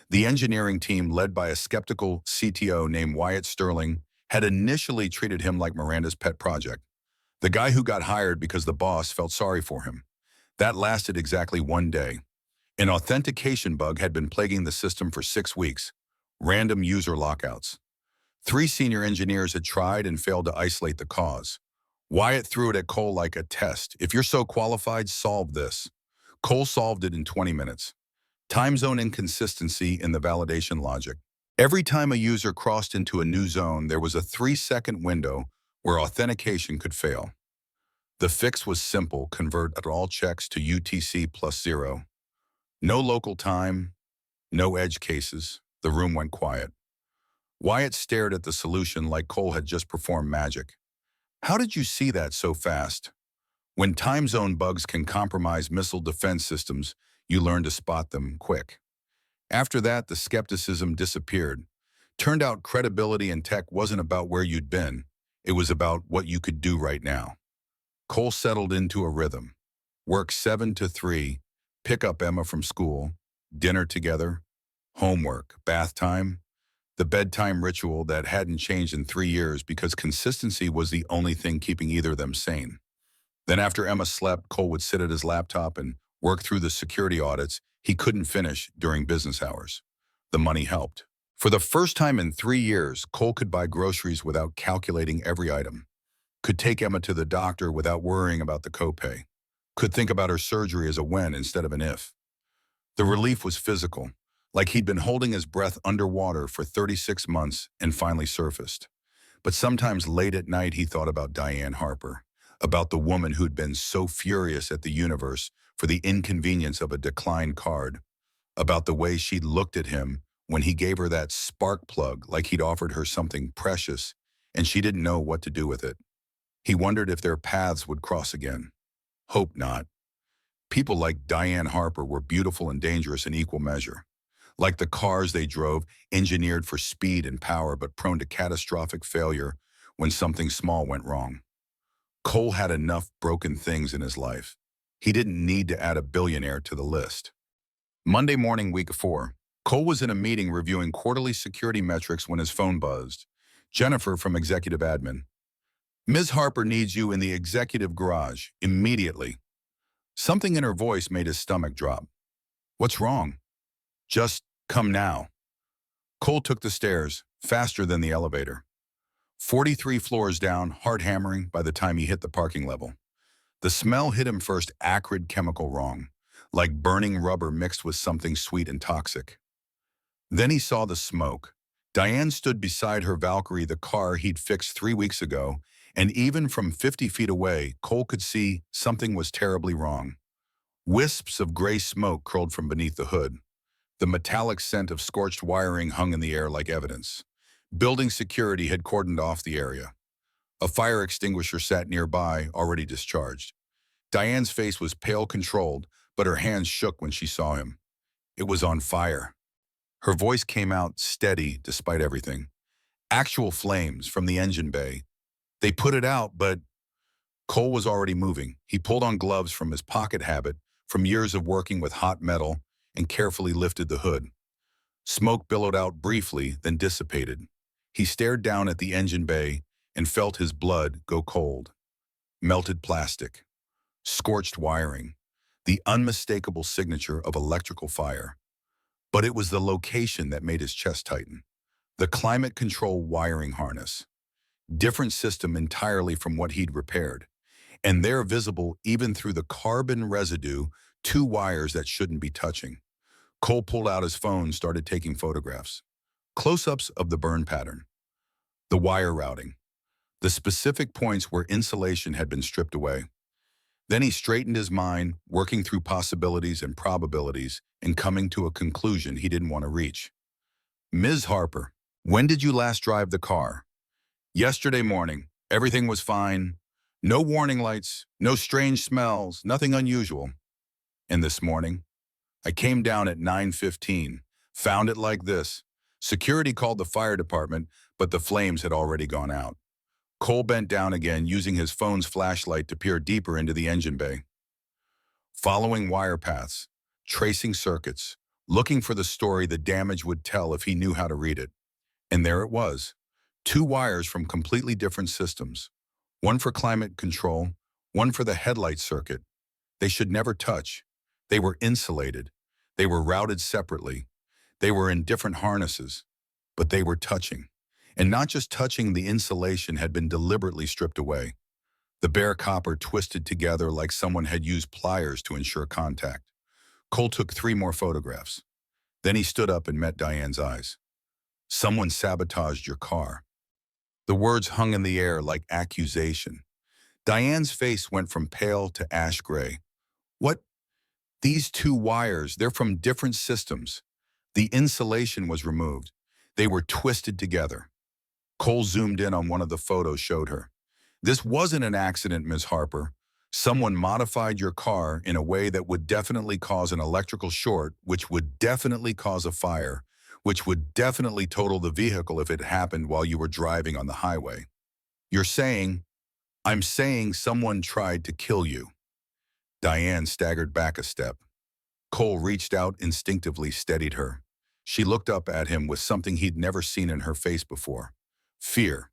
The engineering team, led by a skeptical CTO named Wyatt Sterling, had initially treated him like Miranda's pet project, the guy who got hired because the boss felt sorry for him. That lasted exactly one day. An authentication bug had been plaguing the system for 6 weeks, random user lockouts. 3 senior engineers had tried and failed to isolate the cause. Wyatt threw it at Cole like a test. If you're so qualified, solve this. Cole solved it in 20 minutes. Time zone inconsistency in the validation logic. Every time a user crossed into a new zone, there was a 3-second window where authentication could fail. The fix was simple: convert all checks to UTC plus 0. No local time, no edge cases. The room went quiet. Wyatt stared at the solution like Cole had just performed magic. How did you see that so fast? When time zone bugs can compromise missile defense systems, you learn to spot them quick. After that, the skepticism disappeared. Turned out credibility in tech wasn't about where you'd been. It was about what you could do right now. Cole settled into a rhythm. Work 7 to 3, pick up Emma from school, dinner together, homework, bath time, the bedtime ritual that hadn't changed in 3 years because consistency was the only thing keeping either of them sane. Then after Emma slept, Cole would sit at his laptop and work through the security audits he couldn't finish during business hours. The money helped. For the first time in 3 years, Cole could buy groceries without calculating every item. Could take Emma to the doctor without worrying about the copay. Could think about her surgery as a when instead of an if. The relief was physical, like he'd been holding his breath underwater for 36 months and finally surfaced. But sometimes late at night he thought about Diane Harper, about the woman who'd been so furious at the universe for the inconvenience of a declined card, about the way she'd looked at him when he gave her that spark plug like he'd offered her something precious and she didn't know what to do with it. He wondered if their paths would cross again. Hope not. People like Diane Harper were beautiful and dangerous in equal measure. Like the cars they drove, engineered for speed and power but prone to catastrophic failure when something small went wrong. Cole had enough broken things in his life. He didn't need to add a billionaire to the list. Monday morning, week 4, Cole was in a meeting reviewing quarterly security metrics when his phone buzzed. Jennifer from Executive Admin. Ms. Harper needs you in the executive garage, immediately. Something in her voice made his stomach drop. What's wrong? Just come now. Cole took the stairs, faster than the elevator. 43 floors down, heart hammering by the time he hit the parking level. The smell hit him first, acrid chemical wrong, like burning rubber mixed with something sweet and toxic. Then he saw the smoke. Diane stood beside her Valkyrie, the car he'd fixed 3 weeks ago, And even from 50 feet away, Cole could see something was terribly wrong. Wisps of gray smoke curled from beneath the hood. The metallic scent of scorched wiring hung in the air like evidence. Building security had cordoned off the area. A fire extinguisher sat nearby, already discharged. Diane's face was pale controlled, but her hands shook when she saw him. It was on fire. Her voice came out steady despite everything. Actual flames from the engine bay. They put it out, but Cole was already moving. He pulled on gloves from his pocket habit, from years of working with hot metal, and carefully lifted the hood. Smoke billowed out briefly, then dissipated. He stared down at the engine bay and felt his blood go cold. Melted plastic, scorched wiring, the unmistakable signature of electrical fire. But it was the location that made his chest tighten. The climate control wiring harness. Different system entirely from what he'd repaired. And there, visible even through the carbon residue, two wires that shouldn't be touching. Cole pulled out his phone, started taking photographs. Close-ups of the burn pattern. The wire routing. The specific points where insulation had been stripped away. Then he straightened his mind, working through possibilities and probabilities, and coming to a conclusion he didn't want to reach. Ms. Harper, when did you last drive the car? Yesterday morning. Everything was fine. No warning lights, no strange smells, nothing unusual. And this morning, I came down at 9:15, found it like this. Security called the fire department, but the flames had already gone out. Cole bent down again, using his phone's flashlight to peer deeper into the engine bay. Following wire paths, tracing circuits, looking for the story the damage would tell if he knew how to read it. And there it was, two wires from completely different systems. One for climate control, one for the headlight circuit. They should never touch. They were insulated. They were routed separately. They were in different harnesses, but they were touching. And not just touching, the insulation had been deliberately stripped away. The bare copper twisted together like someone had used pliers to ensure contact. Cole took 3 more photographs. Then he stood up and met Diane's eyes. Someone sabotaged your car. The words hung in the air like accusation. Diane's face went from pale to ash gray. What? These two wires, they're from different systems. The insulation was removed. They were twisted together. Cole zoomed in on one of the photos, showed her. This wasn't an accident, Ms. Harper. Someone modified your car in a way that would definitely cause an electrical short, which would definitely cause a fire, which would definitely total the vehicle if it happened while you were driving on the highway. You're saying, I'm saying someone tried to kill you. Diane staggered back a step. Cole reached out, instinctively steadied her. She looked up at him with something he'd never seen in her face before. Fear,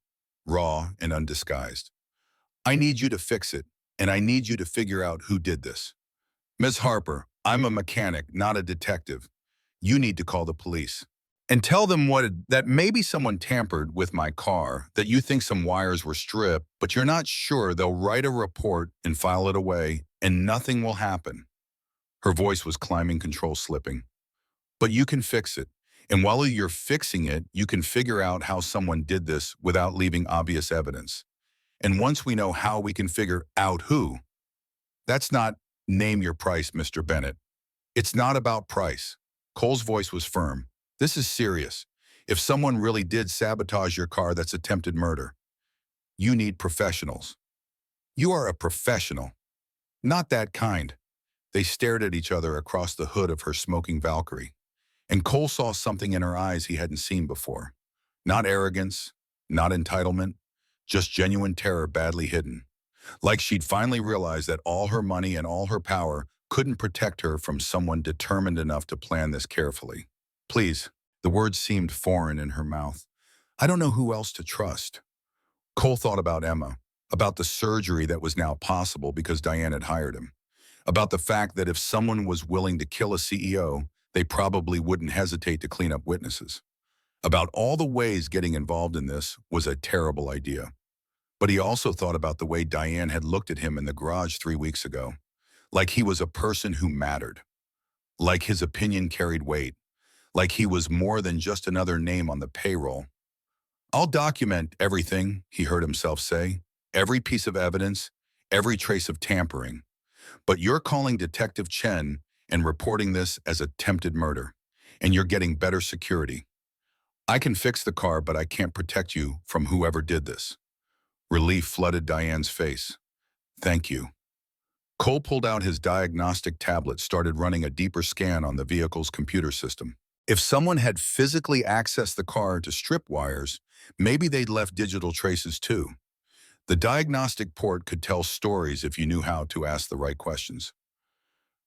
raw and undisguised. I need you to fix it, and I need you to figure out who did this. Ms. Harper, I'm a mechanic, not a detective. You need to call the police. And tell them that maybe someone tampered with my car, that you think some wires were stripped, but you're not sure. They'll write a report and file it away, and nothing will happen. Her voice was climbing, control slipping. But you can fix it. And while you're fixing it, you can figure out how someone did this without leaving obvious evidence. And once we know how, we can figure out who. That's not name your price, Mr. Bennett. It's not about price. Cole's voice was firm. This is serious. If someone really did sabotage your car, that's attempted murder. You need professionals. You are a professional. Not that kind. They stared at each other across the hood of her smoking Valkyrie. And Cole saw something in her eyes he hadn't seen before. Not arrogance, not entitlement, just genuine terror badly hidden. Like she'd finally realized that all her money and all her power couldn't protect her from someone determined enough to plan this carefully. Please, the words seemed foreign in her mouth. I don't know who else to trust. Cole thought about Emma, about the surgery that was now possible because Diane had hired him, about the fact that if someone was willing to kill a CEO, they probably wouldn't hesitate to clean up witnesses. About all the ways getting involved in this was a terrible idea. But he also thought about the way Diane had looked at him in the garage 3 weeks ago, like he was a person who mattered, like his opinion carried weight, like he was more than just another name on the payroll. I'll document everything, he heard himself say. every piece of evidence, every trace of tampering. But you're calling Detective Chen and reporting this as attempted murder, and you're getting better security. I can fix the car, but I can't protect you from whoever did this. Relief flooded Diane's face. Thank you. Cole pulled out his diagnostic tablet, started running a deeper scan on the vehicle's computer system. If someone had physically accessed the car to strip wires, maybe they'd left digital traces too. The diagnostic port could tell stories if you knew how to ask the right questions.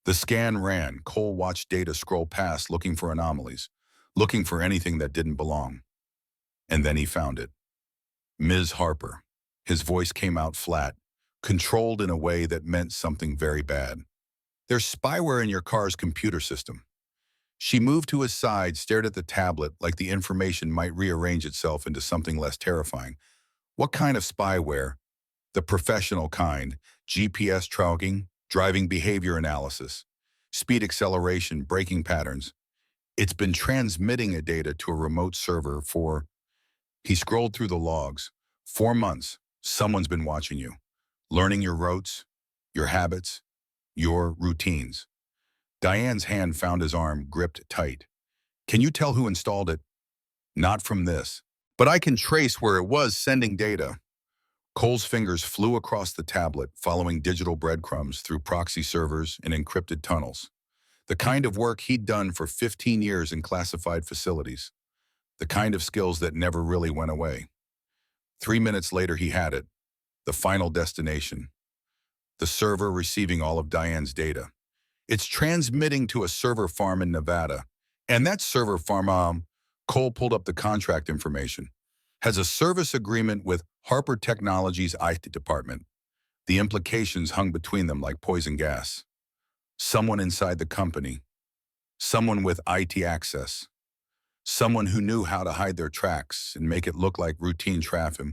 The scan ran. Cole watched data scroll past, looking for anomalies, looking for anything that didn't belong. And then he found it. Ms. Harper. His voice came out flat, controlled in a way that meant something very bad. There's spyware in your car's computer system. She moved to his side, stared at the tablet like the information might rearrange itself into something less terrifying. What kind of spyware? The professional kind. GPS tracking, driving behavior analysis, speed acceleration, braking patterns. It's been transmitting a data to a remote server for... He scrolled through the logs. 4 months. Someone's been watching you, learning your routes, your habits, your routines. Diane's hand found his arm, gripped tight. Can you tell who installed it? Not from this. But I can trace where it was sending data. Cole's fingers flew across the tablet, following digital breadcrumbs through proxy servers and encrypted tunnels. The kind of work he'd done for 15 years in classified facilities. The kind of skills that never really went away. 3 minutes later, he had it. The final destination. The server receiving all of Diane's data. It's transmitting to a server farm in Nevada. And that server farm, Cole pulled up the contract information, has a service agreement with Harper Technologies' IT department. The implications hung between them like poison gas. Someone inside the company. Someone with IT access. Someone who knew how to hide their tracks and make it look like routine traffic.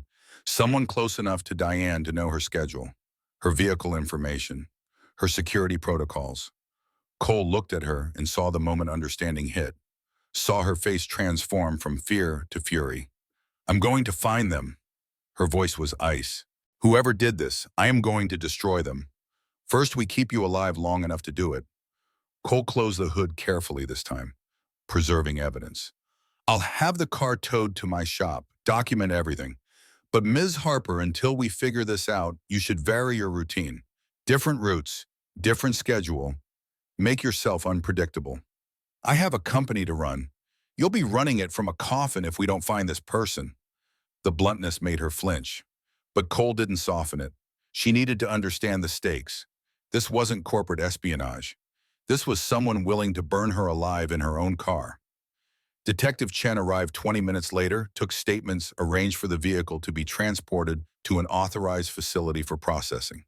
Someone close enough to Diane to know her schedule, her vehicle information, her security protocols. Cole looked at her and saw the moment understanding hit, saw her face transform from fear to fury. I'm going to find them. Her voice was ice. Whoever did this, I am going to destroy them. First, we keep you alive long enough to do it. Cole closed the hood carefully this time, preserving evidence. I'll have the car towed to my shop, document everything. But Ms. Harper, until we figure this out, you should vary your routine. Different routes, different schedule. Make yourself unpredictable. I have a company to run. You'll be running it from a coffin if we don't find this person. The bluntness made her flinch. But Cole didn't soften it. She needed to understand the stakes. This wasn't corporate espionage. This was someone willing to burn her alive in her own car. Detective Chen arrived 20 minutes later, took statements, arranged for the vehicle to be transported to an authorized facility for processing.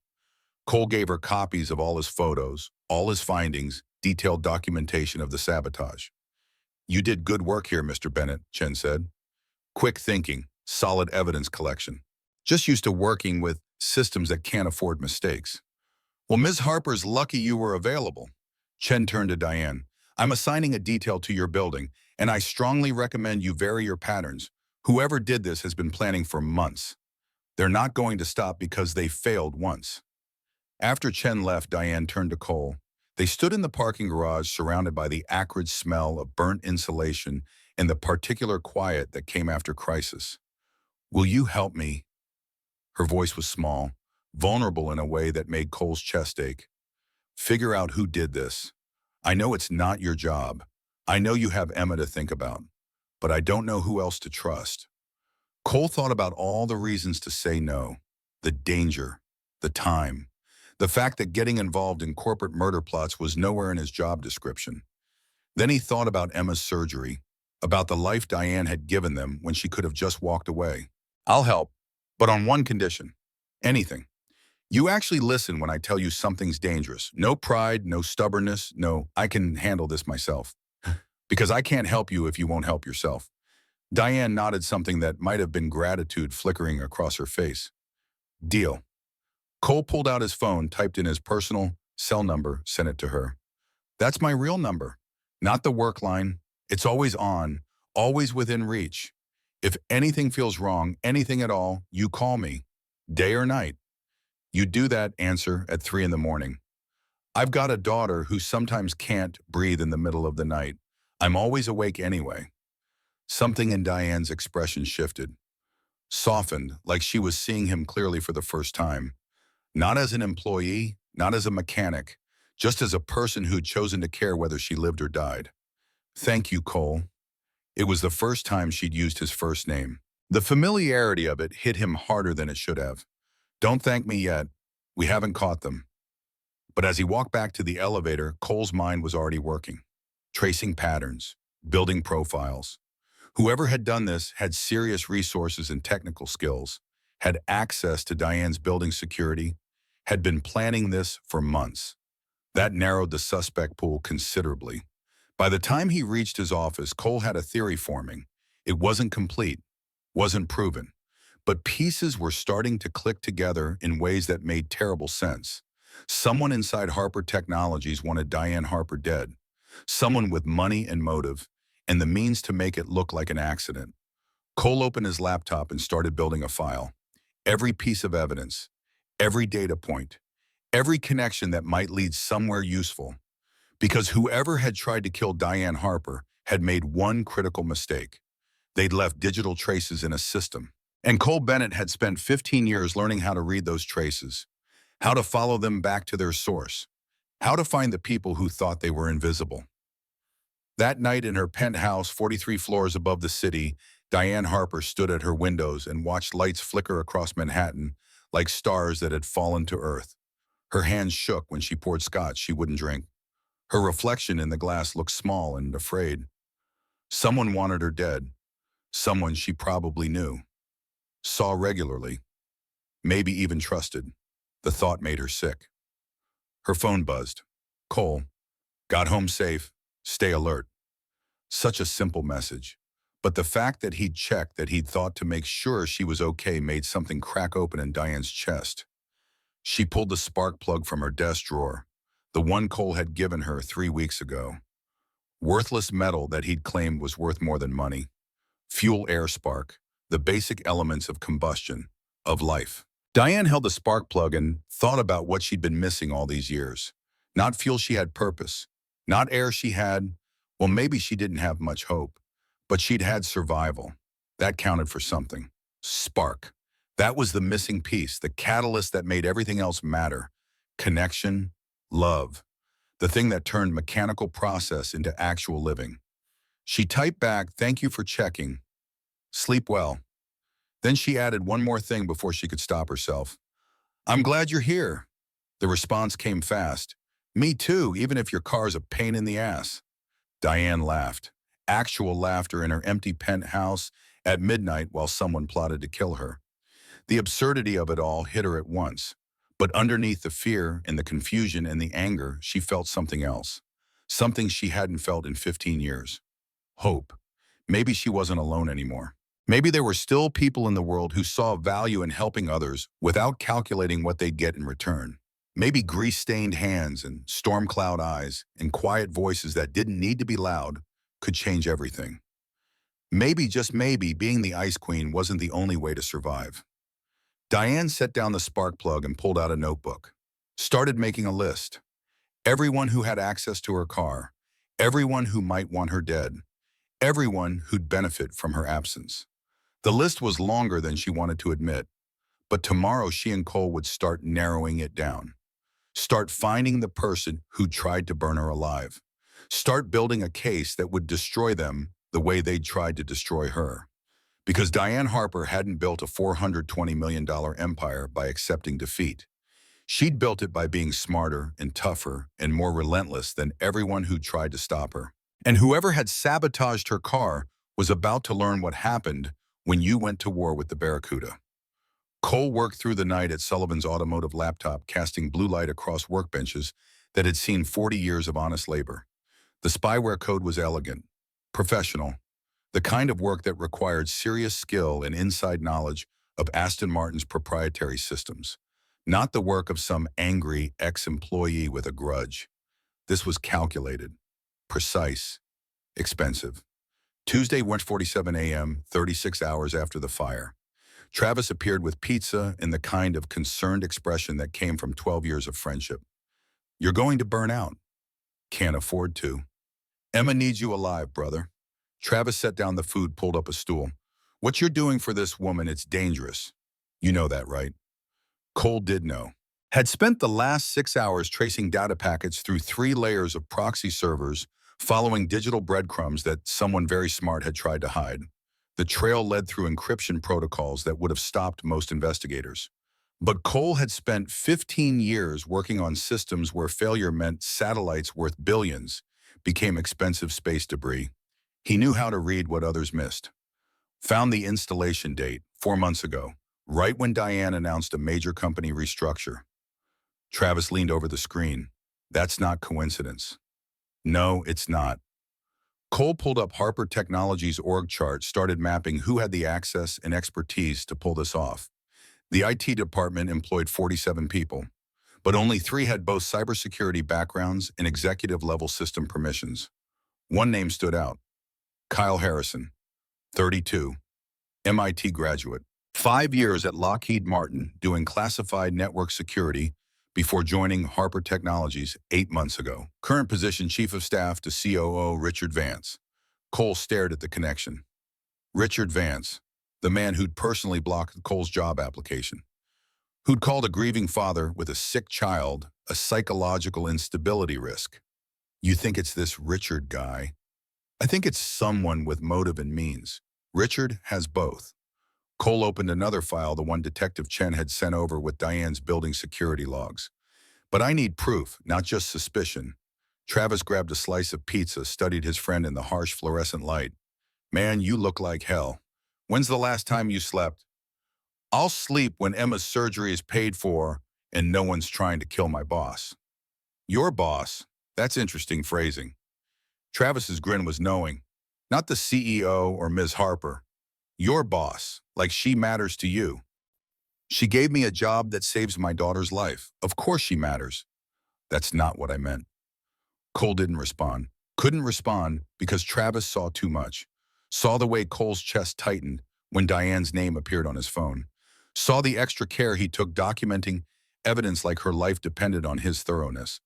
Cole gave her copies of all his photos, all his findings, detailed documentation of the sabotage. You did good work here, Mr. Bennett, Chen said. Quick thinking, solid evidence collection. Just used to working with systems that can't afford mistakes. Well, Ms. Harper's lucky you were available. Chen turned to Diane. I'm assigning a detail to your building, and I strongly recommend you vary your patterns. Whoever did this has been planning for months. They're not going to stop because they failed once. After Chen left, Diane turned to Cole. They stood in the parking garage, surrounded by the acrid smell of burnt insulation and the particular quiet that came after crisis. Will you help me? Her voice was small, vulnerable in a way that made Cole's chest ache. Figure out who did this. I know it's not your job. I know you have Emma to think about, but I don't know who else to trust. Cole thought about all the reasons to say no. The danger, the time, the fact that getting involved in corporate murder plots was nowhere in his job description. Then he thought about Emma's surgery, about the life Diane had given them when she could have just walked away. I'll help, but on one condition. Anything. You actually listen when I tell you something's dangerous. No pride, no stubbornness, no, I can handle this myself. Because I can't help you if you won't help yourself. Diane nodded, something that might have been gratitude flickering across her face. Deal. Cole pulled out his phone, typed in his personal cell number, sent it to her. That's my real number, not the work line. It's always on, always within reach. If anything feels wrong, anything at all, you call me. Day or night? You do that answer at 3 in the morning. I've got a daughter who sometimes can't breathe in the middle of the night. I'm always awake anyway. Something in Diane's expression shifted, softened, like she was seeing him clearly for the first time. Not as an employee, not as a mechanic, just as a person who'd chosen to care whether she lived or died. Thank you, Cole. It was the first time she'd used his first name. The familiarity of it hit him harder than it should have. Don't thank me yet. We haven't caught them. But as he walked back to the elevator, Cole's mind was already working, tracing patterns, building profiles. Whoever had done this had serious resources and technical skills, had access to Diane's building security, had been planning this for months. That narrowed the suspect pool considerably. By the time he reached his office, Cole had a theory forming. It wasn't complete, wasn't proven, but pieces were starting to click together in ways that made terrible sense. Someone inside Harper Technologies wanted Diane Harper dead. Someone with money and motive, and the means to make it look like an accident. Cole opened his laptop and started building a file. Every piece of evidence, every data point, every connection that might lead somewhere useful. Because whoever had tried to kill Diane Harper had made one critical mistake. They'd left digital traces in a system. And Cole Bennett had spent 15 years learning how to read those traces, how to follow them back to their source, how to find the people who thought they were invisible. That night in her penthouse 43 floors above the city, Diane Harper stood at her windows and watched lights flicker across Manhattan like stars that had fallen to earth. Her hands shook when she poured scotch she wouldn't drink. Her reflection in the glass looked small and afraid. Someone wanted her dead. Someone she probably knew, saw regularly, maybe even trusted. The thought made her sick. Her phone buzzed. Cole, got home safe, stay alert. Such a simple message. But the fact that he'd checked, that he'd thought to make sure she was okay, made something crack open in Diane's chest. She pulled the spark plug from her desk drawer, the one Cole had given her 3 weeks ago. Worthless metal that he'd claimed was worth more than money. Fuel, air, spark, the basic elements of combustion, of life. Diane held the spark plug and thought about what she'd been missing all these years. Not fuel, she had purpose. Not air, she had, well, maybe she didn't have much hope. But she'd had survival. That counted for something. Spark. That was the missing piece, the catalyst that made everything else matter. Connection, love. The thing that turned mechanical process into actual living. She typed back, "Thank you for checking. Sleep well." Then she added one more thing before she could stop herself. "I'm glad you're here." The response came fast. "Me too, even if your car's a pain in the ass." Diane laughed. Actual laughter in her empty penthouse at midnight while someone plotted to kill her. The absurdity of it all hit her at once. But underneath the fear and the confusion and the anger, she felt something else. Something she hadn't felt in 15 years. Hope. Maybe she wasn't alone anymore. Maybe there were still people in the world who saw value in helping others without calculating what they'd get in return. Maybe grease-stained hands and storm cloud eyes and quiet voices that didn't need to be loud could change everything. Maybe, just maybe, being the Ice Queen wasn't the only way to survive. Diane set down the spark plug and pulled out a notebook. Started making a list. Everyone who had access to her car. Everyone who might want her dead. Everyone who'd benefit from her absence. The list was longer than she wanted to admit, but tomorrow she and Cole would start narrowing it down. Start finding the person who tried to burn her alive. Start building a case that would destroy them the way they'd tried to destroy her. Because Diane Harper hadn't built a $420 million empire by accepting defeat. She'd built it by being smarter and tougher and more relentless than everyone who tried to stop her. And whoever had sabotaged her car was about to learn what happened when you went to war with the Barracuda. Cole worked through the night at Sullivan's automotive laptop, casting blue light across workbenches that had seen 40 years of honest labor. The spyware code was elegant, professional, the kind of work that required serious skill and inside knowledge of Aston Martin's proprietary systems, not the work of some angry ex-employee with a grudge. This was calculated, precise, expensive. Tuesday, 1:47 a.m., 36 hours after the fire. Travis appeared with pizza and the kind of concerned expression that came from 12 years of friendship. You're going to burn out. Can't afford to. Emma needs you alive, brother. Travis set down the food, pulled up a stool. What you're doing for this woman, it's dangerous. You know that, right? Cole did know. Had spent the last 6 hours tracing data packets through 3 layers of proxy servers, following digital breadcrumbs that someone very smart had tried to hide. The trail led through encryption protocols that would have stopped most investigators. But Cole had spent 15 years working on systems where failure meant satellites worth billions became expensive space debris. He knew how to read what others missed. Found the installation date, 4 months ago, right when Diane announced a major company restructure. Travis leaned over the screen. That's not coincidence. No, it's not. Cole pulled up Harper Technologies' org chart, started mapping who had the access and expertise to pull this off. The IT department employed 47 people, but only 3 had both cybersecurity backgrounds and executive-level system permissions. One name stood out. Kyle Harrison, 32, MIT graduate. 5 years at Lockheed Martin doing classified network security before joining Harper Technologies 8 months ago. Current position Chief of Staff to COO Richard Vance. Cole stared at the connection. Richard Vance, the man who'd personally blocked Cole's job application, who'd called a grieving father with a sick child a psychological instability risk. You think it's this Richard guy? I think it's someone with motive and means. Richard has both. Cole opened another file, the one Detective Chen had sent over with Diane's building security logs. But I need proof, not just suspicion. Travis grabbed a slice of pizza, studied his friend in the harsh fluorescent light. Man, you look like hell. When's the last time you slept? I'll sleep when Emma's surgery is paid for and no one's trying to kill my boss. Your boss? That's interesting phrasing. Travis's grin was knowing. Not the CEO or Ms. Harper. Your boss, like she matters to you. She gave me a job that saves my daughter's life. Of course she matters. That's not what I meant. Cole didn't respond. Couldn't respond because Travis saw too much. Saw the way Cole's chest tightened when Diane's name appeared on his phone. Saw the extra care he took documenting evidence like her life depended on his thoroughness.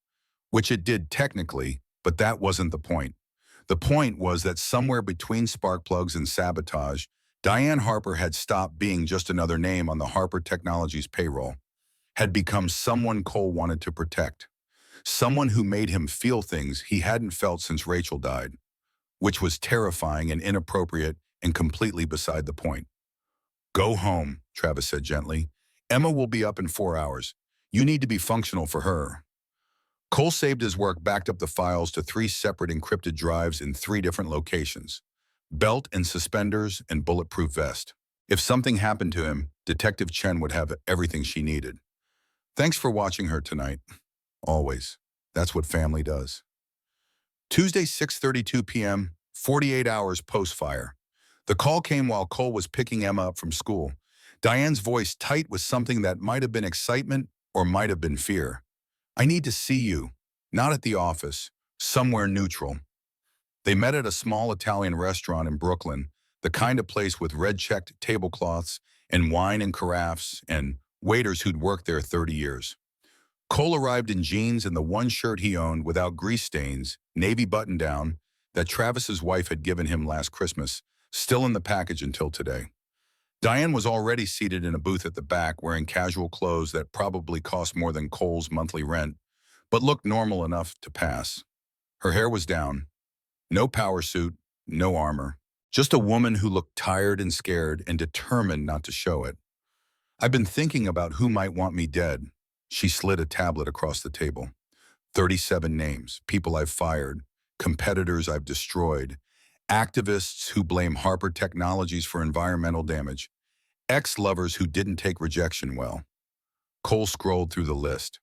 Which it did technically, but that wasn't the point. The point was that somewhere between spark plugs and sabotage, Diane Harper had stopped being just another name on the Harper Technologies payroll, had become someone Cole wanted to protect, someone who made him feel things he hadn't felt since Rachel died, which was terrifying and inappropriate and completely beside the point. Go home, Travis said gently. Emma will be up in 4 hours. You need to be functional for her. Cole saved his work, backed up the files to 3 separate encrypted drives in 3 different locations. Belt and suspenders and bulletproof vest. If something happened to him, Detective Chen would have everything she needed. Thanks for watching her tonight. Always. That's what family does. Tuesday, 6:32 p.m., 48 hours post-fire. The call came while Cole was picking Emma up from school. Diane's voice tight with something that might have been excitement or might have been fear. I need to see you. Not at the office. Somewhere neutral. They met at a small Italian restaurant in Brooklyn, the kind of place with red-checked tablecloths and wine and carafes and waiters who'd worked there 30 years. Cole arrived in jeans and the one shirt he owned without grease stains, navy button-down, that Travis's wife had given him last Christmas, still in the package until today. Diane was already seated in a booth at the back, wearing casual clothes that probably cost more than Cole's monthly rent, but looked normal enough to pass. Her hair was down. No power suit, no armor. Just a woman who looked tired and scared and determined not to show it. I've been thinking about who might want me dead. She slid a tablet across the table. 37 names, people I've fired, competitors I've destroyed, activists who blame Harper Technologies for environmental damage, ex-lovers who didn't take rejection well. Cole scrolled through the list.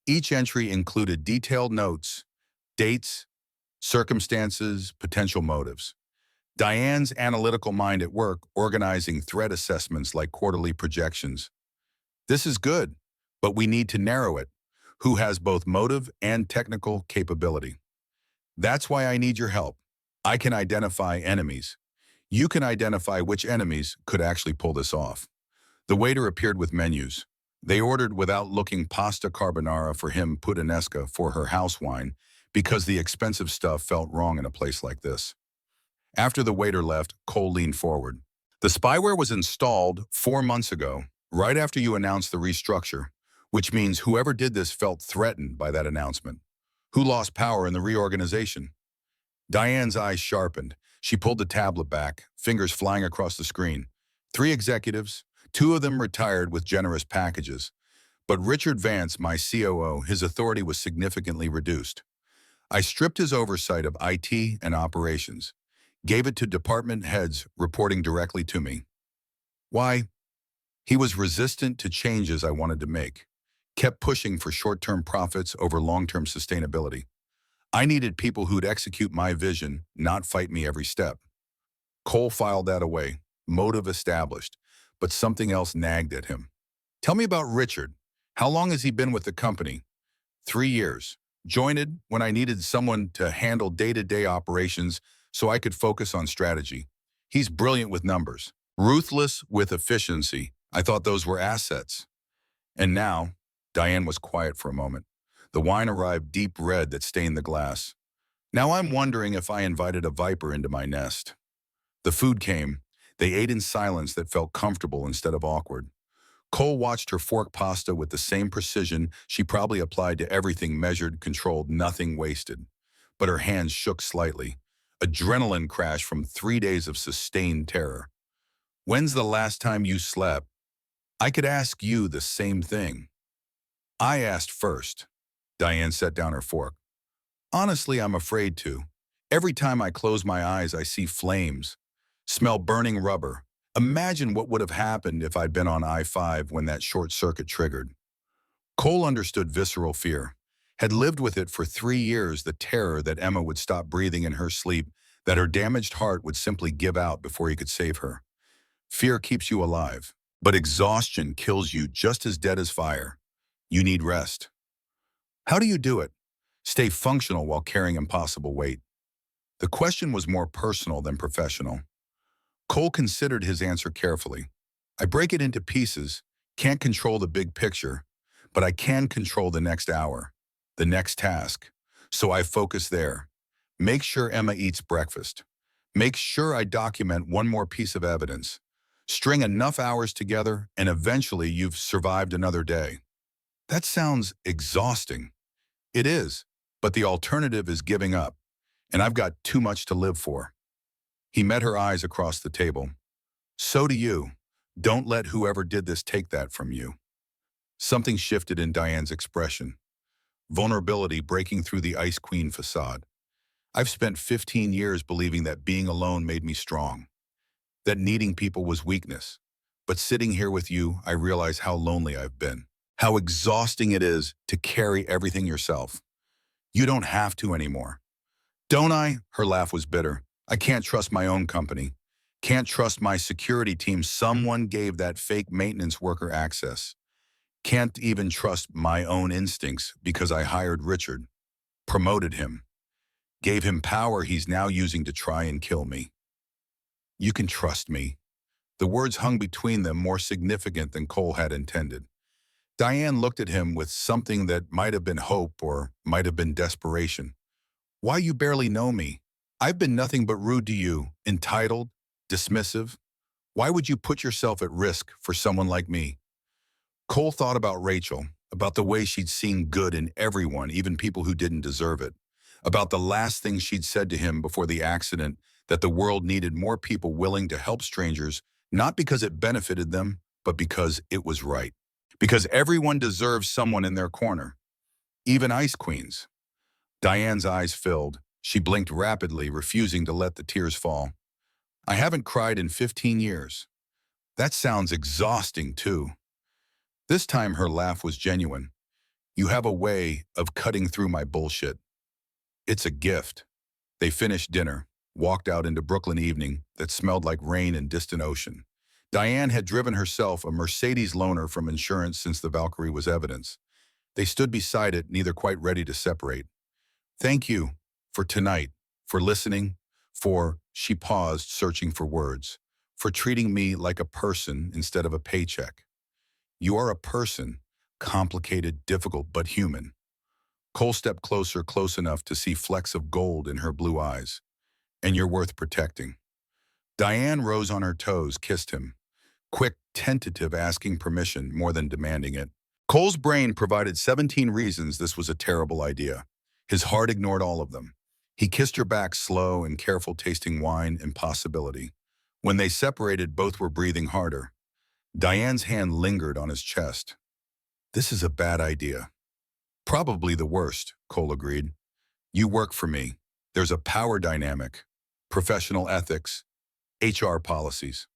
Each entry included detailed notes, dates, circumstances, potential motives. Diane's analytical mind at work, organizing threat assessments like quarterly projections. This is good, but we need to narrow it. Who has both motive and technical capability? That's why I need your help. I can identify enemies. You can identify which enemies could actually pull this off. The waiter appeared with menus. They ordered without looking pasta carbonara for him, puttanesca for her house wine, because the expensive stuff felt wrong in a place like this. After the waiter left, Cole leaned forward. The spyware was installed 4 months ago, right after you announced the restructure, which means whoever did this felt threatened by that announcement. Who lost power in the reorganization? Diane's eyes sharpened. She pulled the tablet back, fingers flying across the screen. 3 executives, 2 of them retired with generous packages. But Richard Vance, my COO, his authority was significantly reduced. I stripped his oversight of IT and operations, gave it to department heads reporting directly to me. Why? He was resistant to changes I wanted to make, kept pushing for short-term profits over long-term sustainability. I needed people who'd execute my vision, not fight me every step. Cole filed that away, motive established, but something else nagged at him. Tell me about Richard. How long has he been with the company? 3 years. Joined when I needed someone to handle day-to-day operations so I could focus on strategy. He's brilliant with numbers, ruthless with efficiency. I thought those were assets. And now, Diane was quiet for a moment. The wine arrived deep red that stained the glass. Now I'm wondering if I invited a viper into my nest. The food came. They ate in silence that felt comfortable instead of awkward. Cole watched her fork pasta with the same precision she probably applied to everything, measured, controlled, nothing wasted. But her hands shook slightly. Adrenaline crash from 3 days of sustained terror. When's the last time you slept? I could ask you the same thing. I asked first. Diane set down her fork. Honestly, I'm afraid to. Every time I close my eyes, I see flames, smell burning rubber. Imagine what would have happened if I'd been on I-5 when that short circuit triggered. Cole understood visceral fear, had lived with it for 3 years, the terror that Emma would stop breathing in her sleep, that her damaged heart would simply give out before he could save her. Fear keeps you alive, but exhaustion kills you just as dead as fire. You need rest. How do you do it? Stay functional while carrying impossible weight. The question was more personal than professional. Cole considered his answer carefully. I break it into pieces, can't control the big picture, but I can control the next hour, the next task. So I focus there. Make sure Emma eats breakfast. Make sure I document one more piece of evidence. String enough hours together, and eventually you've survived another day. That sounds exhausting. It is, but the alternative is giving up, and I've got too much to live for. He met her eyes across the table. So do you. Don't let whoever did this take that from you. Something shifted in Diane's expression. Vulnerability breaking through the Ice Queen facade. I've spent 15 years believing that being alone made me strong, that needing people was weakness. But sitting here with you, I realize how lonely I've been, how exhausting it is to carry everything yourself. You don't have to anymore. Don't I? Her laugh was bitter. I can't trust my own company. Can't trust my security team. Someone gave that fake maintenance worker access. Can't even trust my own instincts because I hired Richard, promoted him, gave him power he's now using to try and kill me. You can trust me. The words hung between them, more significant than Cole had intended. Diane looked at him with something that might have been hope or might have been desperation. Why, you barely know me. I've been nothing but rude to you, entitled, dismissive. Why would you put yourself at risk for someone like me? Cole thought about Rachel, about the way she'd seen good in everyone, even people who didn't deserve it, about the last thing she'd said to him before the accident, that the world needed more people willing to help strangers, not because it benefited them, but because it was right. Because everyone deserves someone in their corner, even ice queens. Diane's eyes filled. She blinked rapidly, refusing to let the tears fall. I haven't cried in 15 years. That sounds exhausting, too. This time her laugh was genuine. You have a way of cutting through my bullshit. It's a gift. They finished dinner, walked out into Brooklyn evening that smelled like rain and distant ocean. Diane had driven herself a Mercedes loaner from insurance since the Valkyrie was evidence. They stood beside it, neither quite ready to separate. Thank you for tonight, for listening, for, she paused, searching for words. for treating me like a person instead of a paycheck. You are a person, complicated, difficult, but human. Cole stepped closer, close enough to see flecks of gold in her blue eyes. And you're worth protecting. Diane rose on her toes, kissed him. Quick, tentative, asking permission more than demanding it. Cole's brain provided 17 reasons this was a terrible idea. His heart ignored all of them. He kissed her back, slow and careful, tasting wine and possibility. When they separated, both were breathing harder. Diane's hand lingered on his chest. This is a bad idea. Probably the worst, Cole agreed. You work for me. There's a power dynamic, professional ethics, HR policies.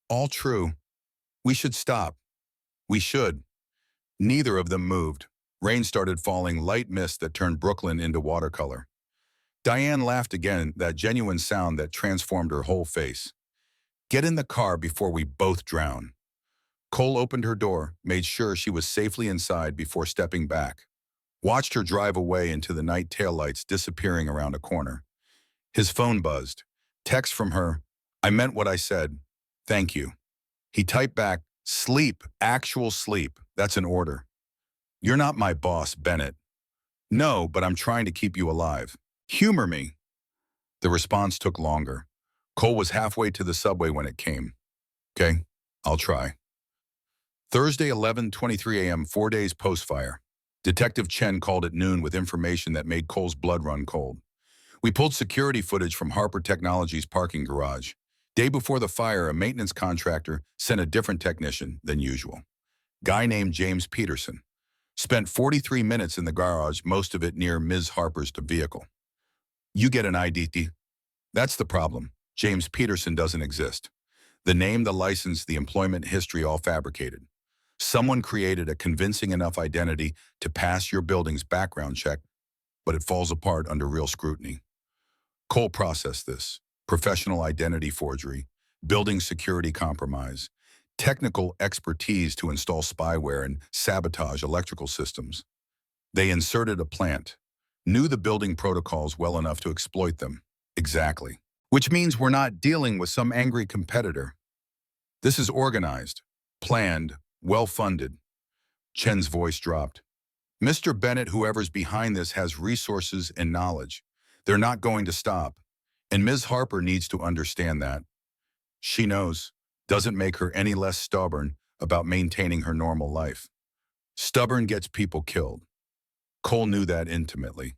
All true. We should stop. We should. Neither of them moved. Rain started falling, light mist that turned Brooklyn into watercolor. Diane laughed again, that genuine sound that transformed her whole face. Get in the car before we both drown. Cole opened her door, made sure she was safely inside before stepping back. Watched her drive away into the night, taillights disappearing around a corner. His phone buzzed. Text from her. I meant what I said. Thank you. He typed back, sleep, actual sleep. That's an order. You're not my boss, Bennett. No, but I'm trying to keep you alive. Humor me. The response took longer. Cole was halfway to the subway when it came. Okay, I'll try. Thursday, 11:23 a.m., 4 days post-fire. Detective Chen called at noon with information that made Cole's blood run cold. We pulled security footage from Harper Technologies' parking garage. Day before the fire, a maintenance contractor sent a different technician than usual. Guy named James Peterson. Spent 43 minutes in the garage, most of it near Ms. Harper's vehicle. You get an ID. That's the problem. James Peterson doesn't exist. The name, the license, the employment history, all fabricated. Someone created a convincing enough identity to pass your building's background check, but it falls apart under real scrutiny. Cole processed this. Professional identity forgery, building security compromise, technical expertise to install spyware and sabotage electrical systems. They inserted a plant, knew the building protocols well enough to exploit them. Exactly. Which means we're not dealing with some angry competitor. This is organized, planned, well-funded. Chen's voice dropped. Mr. Bennett, whoever's behind this has resources and knowledge. They're not going to stop. And Ms. Harper needs to understand that. She knows. Doesn't make her any less stubborn about maintaining her normal life. Stubborn gets people killed. Cole knew that intimately.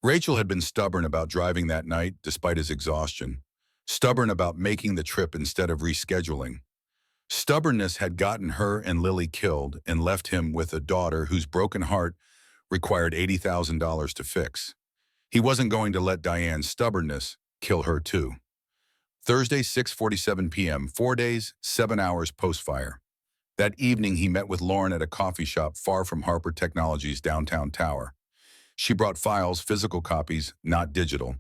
Rachel had been stubborn about driving that night despite his exhaustion. Stubborn about making the trip instead of rescheduling. Stubbornness had gotten her and Lily killed and left him with a daughter whose broken heart required $80,000 to fix. He wasn't going to let Diane's stubbornness kill her too. Thursday, 6:47 p.m., 4 days, 7 hours post-fire. That evening, he met with Lauren at a coffee shop far from Harper Technologies' downtown tower. She brought files, physical copies, not digital,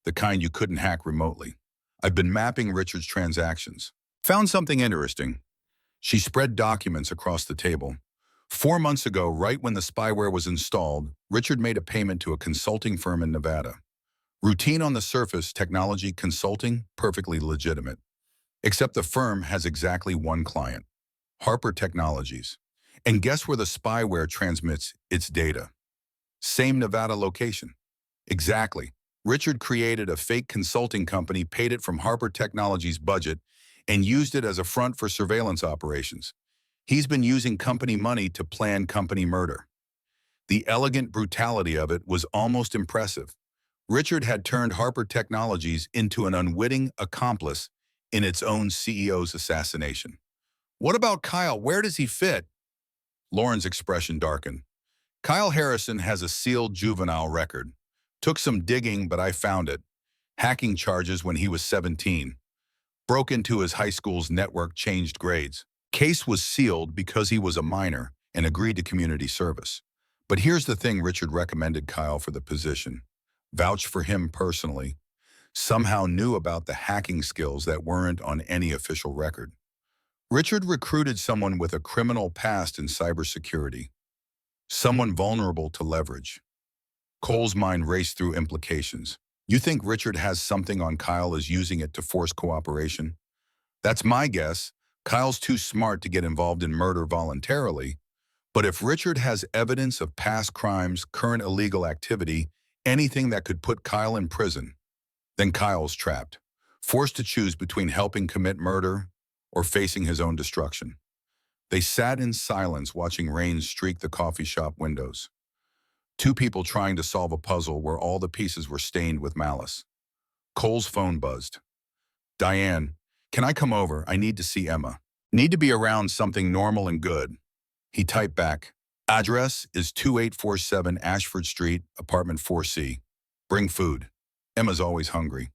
the kind you couldn't hack remotely. I've been mapping Richard's transactions. Found something interesting. She spread documents across the table. 4 months ago, right when the spyware was installed, Richard made a payment to a consulting firm in Nevada. Routine on the surface, technology consulting, perfectly legitimate. Except the firm has exactly one client, Harper Technologies. And guess where the spyware transmits its data? Same Nevada location. Exactly. Richard created a fake consulting company, paid it from Harper Technologies' budget, and used it as a front for surveillance operations. He's been using company money to plan company murder. The elegant brutality of it was almost impressive. Richard had turned Harper Technologies into an unwitting accomplice in its own CEO's assassination. What about Kyle? Where does he fit? Lauren's expression darkened. Kyle Harrison has a sealed juvenile record. Took some digging, but I found it. Hacking charges when he was 17. Broke into his high school's network, changed grades. Case was sealed because he was a minor and agreed to community service. But here's the thing, Richard recommended Kyle for the position. Vouched for him personally. Somehow knew about the hacking skills that weren't on any official record. Richard recruited someone with a criminal past in cybersecurity. Someone vulnerable to leverage. Cole's mind raced through implications. You think Richard has something on Kyle, is using it to force cooperation? That's my guess. Kyle's too smart to get involved in murder voluntarily, but if Richard has evidence of past crimes, current illegal activity, anything that could put Kyle in prison, then Kyle's trapped, forced to choose between helping commit murder or facing his own destruction. They sat in silence watching rain streak the coffee shop windows. Two people trying to solve a puzzle where all the pieces were stained with malice. Cole's phone buzzed. "Diane, can I come over? I need to see Emma. Need to be around something normal and good." He typed back, "Address is 2847 Ashford Street, apartment 4C. Bring food. Emma's always hungry."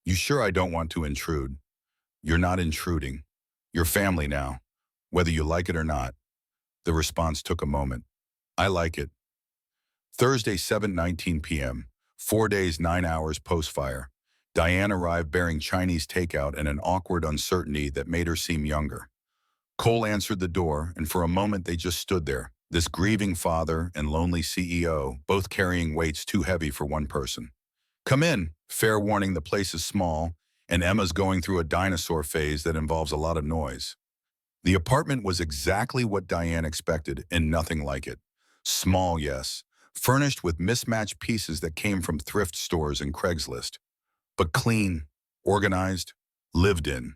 "You sure I don't want to intrude?" "You're not intruding. You're family now, whether you like it or not." The response took a moment. "I like it." Thursday, 7:19 p.m., 4 days, 9 hours post-fire. Diane arrived bearing Chinese takeout and an awkward uncertainty that made her seem younger. Cole answered the door, and for a moment they just stood there, this grieving father and lonely CEO, both carrying weights too heavy for one person. "Come in." Fair warning, the place is small, and Emma's going through a dinosaur phase that involves a lot of noise. The apartment was exactly what Diane expected, and nothing like it. Small, yes, furnished with mismatched pieces that came from thrift stores and Craigslist, but clean, organized, lived in.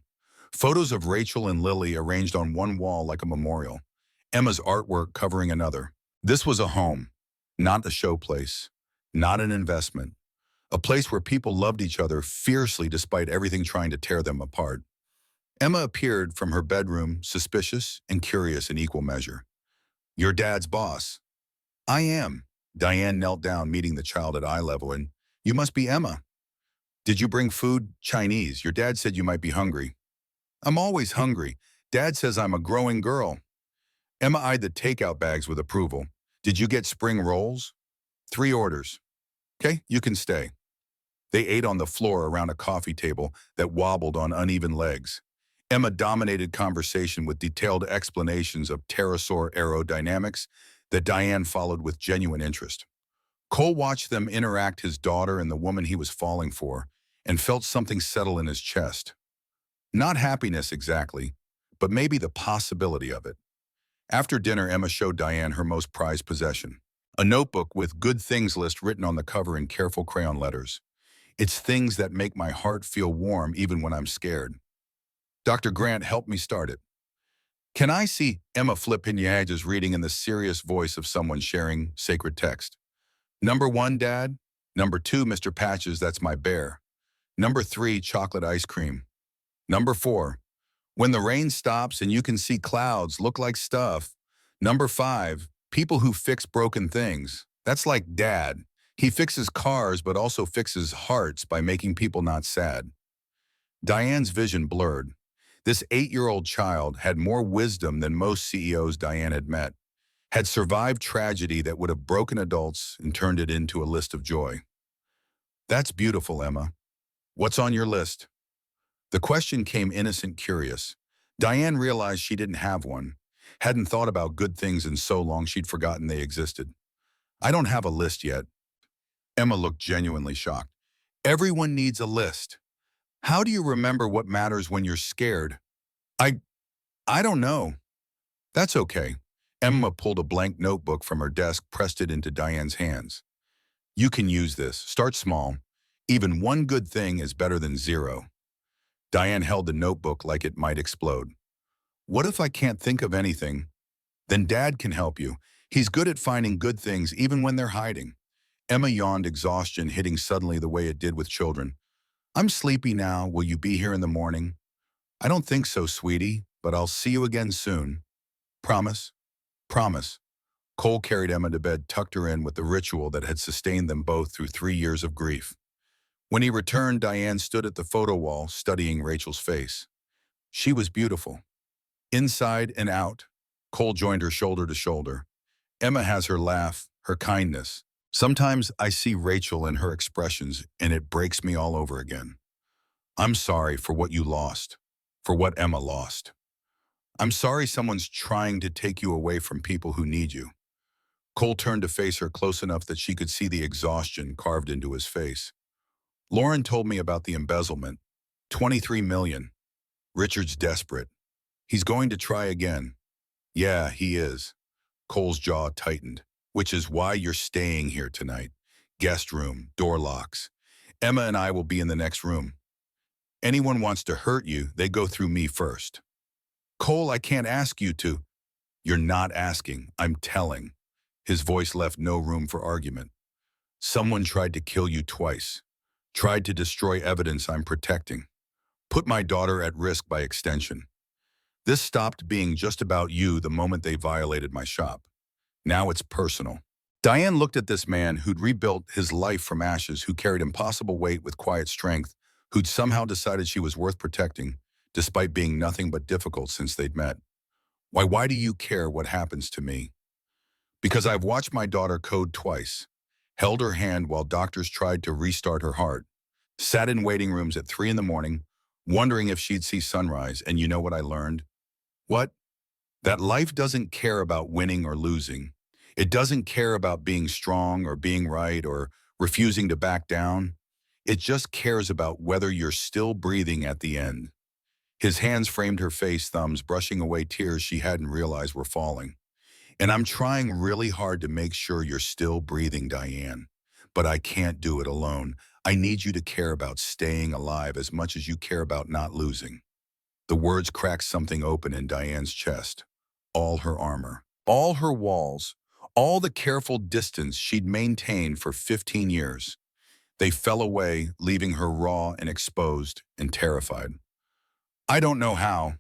Photos of Rachel and Lily arranged on one wall like a memorial, Emma's artwork covering another. This was a home, not a showplace, not an investment, a place where people loved each other fiercely despite everything trying to tear them apart. Emma appeared from her bedroom, suspicious and curious in equal measure. "Your dad's boss." "I am." Diane knelt down, meeting the child at eye level, and, "You must be Emma. Did you bring food?" "Chinese. Your dad said you might be hungry." "I'm always hungry. Dad says I'm a growing girl." Emma eyed the takeout bags with approval. "Did you get spring rolls?" "3 orders." "Okay, you can stay." They ate on the floor around a coffee table that wobbled on uneven legs. Emma dominated conversation with detailed explanations of pterosaur aerodynamics that Diane followed with genuine interest. Cole watched them interact, his daughter and the woman he was falling for, and felt something settle in his chest. Not happiness exactly, but maybe the possibility of it. After dinner, Emma showed Diane her most prized possession, a notebook with "good things" list written on the cover in careful crayon letters. "It's things that make my heart feel warm even when I'm scared. Dr. Grant helped me start it." "Can I see?" Emma flipped pages, reading in the serious voice of someone sharing sacred text. "Number 1, Dad. Number 2, Mr. Patches, that's my bear. Number 3, chocolate ice cream. Number 4, when the rain stops and you can see clouds look like stuff. Number 5, people who fix broken things. That's like Dad. He fixes cars but also fixes hearts by making people not sad." Diane's vision blurred. This 8-year-old child had more wisdom than most CEOs Diane had met, had survived tragedy that would have broken adults and turned it into a list of joy. "That's beautiful, Emma. What's on your list?" The question came innocent, curious. Diane realized she didn't have one, hadn't thought about good things in so long she'd forgotten they existed. "I don't have a list yet." Emma looked genuinely shocked. "Everyone needs a list. How do you remember what matters when you're scared?" I, I don't know." "That's okay." Emma pulled a blank notebook from her desk, pressed it into Diane's hands. "You can use this. Start small. Even one good thing is better than 0. Diane held the notebook like it might explode. "What if I can't think of anything?" "Then Dad can help you. He's good at finding good things even when they're hiding." Emma yawned, exhaustion hitting suddenly the way it did with children. "I'm sleepy now. Will you be here in the morning?" "I don't think so, sweetie, but I'll see you again soon." "Promise?" "Promise." Cole carried Emma to bed, tucked her in with the ritual that had sustained them both through 3 years of grief. When he returned, Diane stood at the photo wall, studying Rachel's face. She was beautiful. Inside and out. Cole joined her shoulder to shoulder. "Emma has her laugh, her kindness. Sometimes I see Rachel in her expressions, and it breaks me all over again. I'm sorry for what you lost, for what Emma lost. I'm sorry someone's trying to take you away from people who need you." Cole turned to face her close enough that she could see the exhaustion carved into his face. "Lauren told me about the embezzlement. 23 million. Richard's desperate. He's going to try again. Yeah, he is. Cole's jaw tightened. Which is why you're staying here tonight. Guest room, door locks. Emma and I will be in the next room. Anyone wants to hurt you, they go through me first. Cole, I can't ask you to. You're not asking, I'm telling. His voice left no room for argument. Someone tried to kill you twice. Tried to destroy evidence I'm protecting. Put my daughter at risk by extension. This stopped being just about you the moment they violated my shop. Now it's personal. Diane looked at this man who'd rebuilt his life from ashes, who carried impossible weight with quiet strength, who'd somehow decided she was worth protecting, despite being nothing but difficult since they'd met. Why do you care what happens to me? Because I've watched my daughter code twice, held her hand while doctors tried to restart her heart, sat in waiting rooms at 3 in the morning, wondering if she'd see sunrise, and you know what I learned? What? That life doesn't care about winning or losing. It doesn't care about being strong or being right or refusing to back down. It just cares about whether you're still breathing at the end. His hands framed her face, thumbs brushing away tears she hadn't realized were falling. And I'm trying really hard to make sure you're still breathing, Diane. But I can't do it alone. I need you to care about staying alive as much as you care about not losing. The words cracked something open in Diane's chest. All her armor, all her walls, all the careful distance she'd maintained for 15 years. They fell away, leaving her raw and exposed and terrified. I don't know how.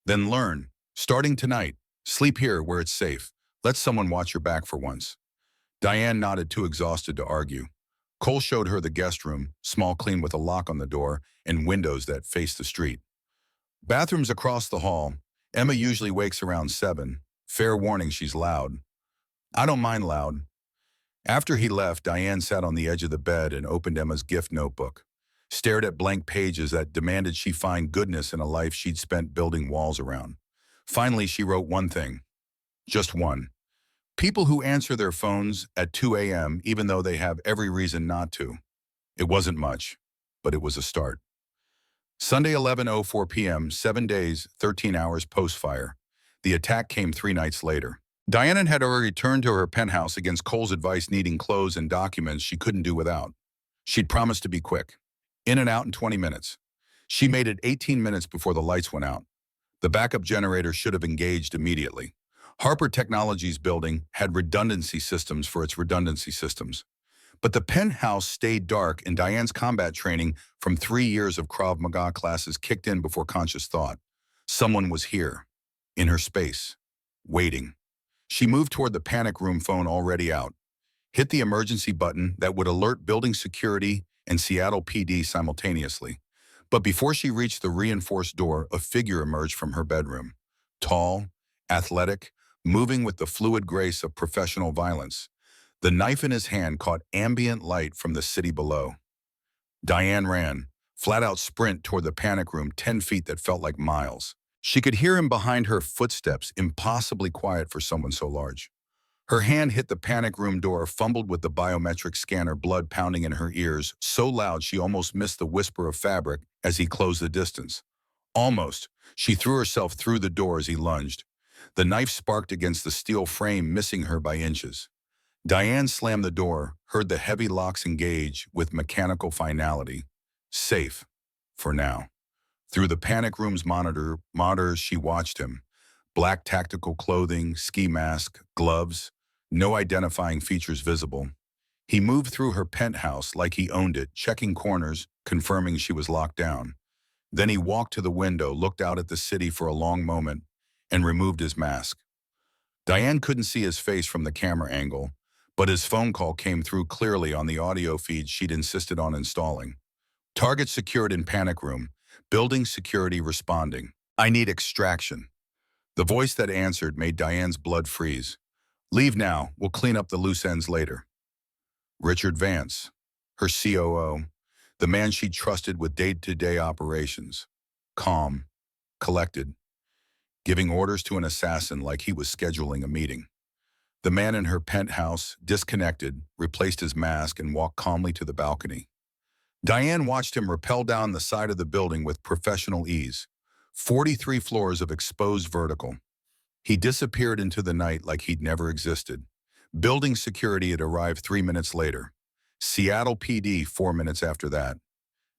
Then learn. Starting tonight, sleep here where it's safe. Let someone watch your back for once. Diane nodded, too exhausted to argue. Cole showed her the guest room, small, clean, with a lock on the door and windows that faced the street. Bathrooms across the hall. Emma usually wakes around 7. Fair warning, she's loud. I don't mind loud. After he left, Diane sat on the edge of the bed and opened Emma's gift notebook, stared at blank pages that demanded she find goodness in a life she'd spent building walls around. Finally, she wrote one thing. Just one. People who answer their phones at 2 a.m. even though they have every reason not to. It wasn't much, but it was a start. Sunday, 11:04 p.m., 7 days, 13 hours post-fire. The attack came 3 nights later. Diana had already returned to her penthouse against Cole's advice, needing clothes and documents she couldn't do without. She'd promised to be quick. In and out in 20 minutes. She made it 18 minutes before the lights went out. The backup generator should have engaged immediately. Harper Technologies building had redundancy systems for its redundancy systems. But the penthouse stayed dark, and Diane's combat training from 3 years of Krav Maga classes kicked in before conscious thought. Someone was here, in her space, waiting. She moved toward the panic room phone already out, hit the emergency button that would alert building security and Seattle PD simultaneously. But before she reached the reinforced door, a figure emerged from her bedroom. Tall, athletic, moving with the fluid grace of professional violence. The knife in his hand caught ambient light from the city below. Diane ran, flat-out sprint toward the panic room, 10 feet that felt like miles. She could hear him behind her, footsteps, impossibly quiet for someone so large. Her hand hit the panic room door, fumbled with the biometric scanner, blood pounding in her ears, so loud she almost missed the whisper of fabric as he closed the distance. Almost. She threw herself through the door as he lunged. The knife sparked against the steel frame, missing her by inches. Diane slammed the door, heard the heavy locks engage with mechanical finality. Safe. For now. Through the panic room's monitors, she watched him. Black tactical clothing, ski mask, gloves, no identifying features visible. He moved through her penthouse like he owned it, checking corners, confirming she was locked down. Then he walked to the window, looked out at the city for a long moment, and removed his mask. Diane couldn't see his face from the camera angle, but his phone call came through clearly on the audio feed she'd insisted on installing. Target secured in panic room. Building security responding. I need extraction. The voice that answered made Diane's blood freeze. Leave now. We'll clean up the loose ends later. Richard Vance, her COO, the man she trusted with day-to-day operations. Calm, collected, giving orders to an assassin like he was scheduling a meeting. The man in her penthouse, disconnected, replaced his mask and walked calmly to the balcony. Diane watched him rappel down the side of the building with professional ease. 43 floors of exposed vertical. He disappeared into the night like he'd never existed. Building security had arrived 3 minutes later. Seattle PD 4 minutes after that.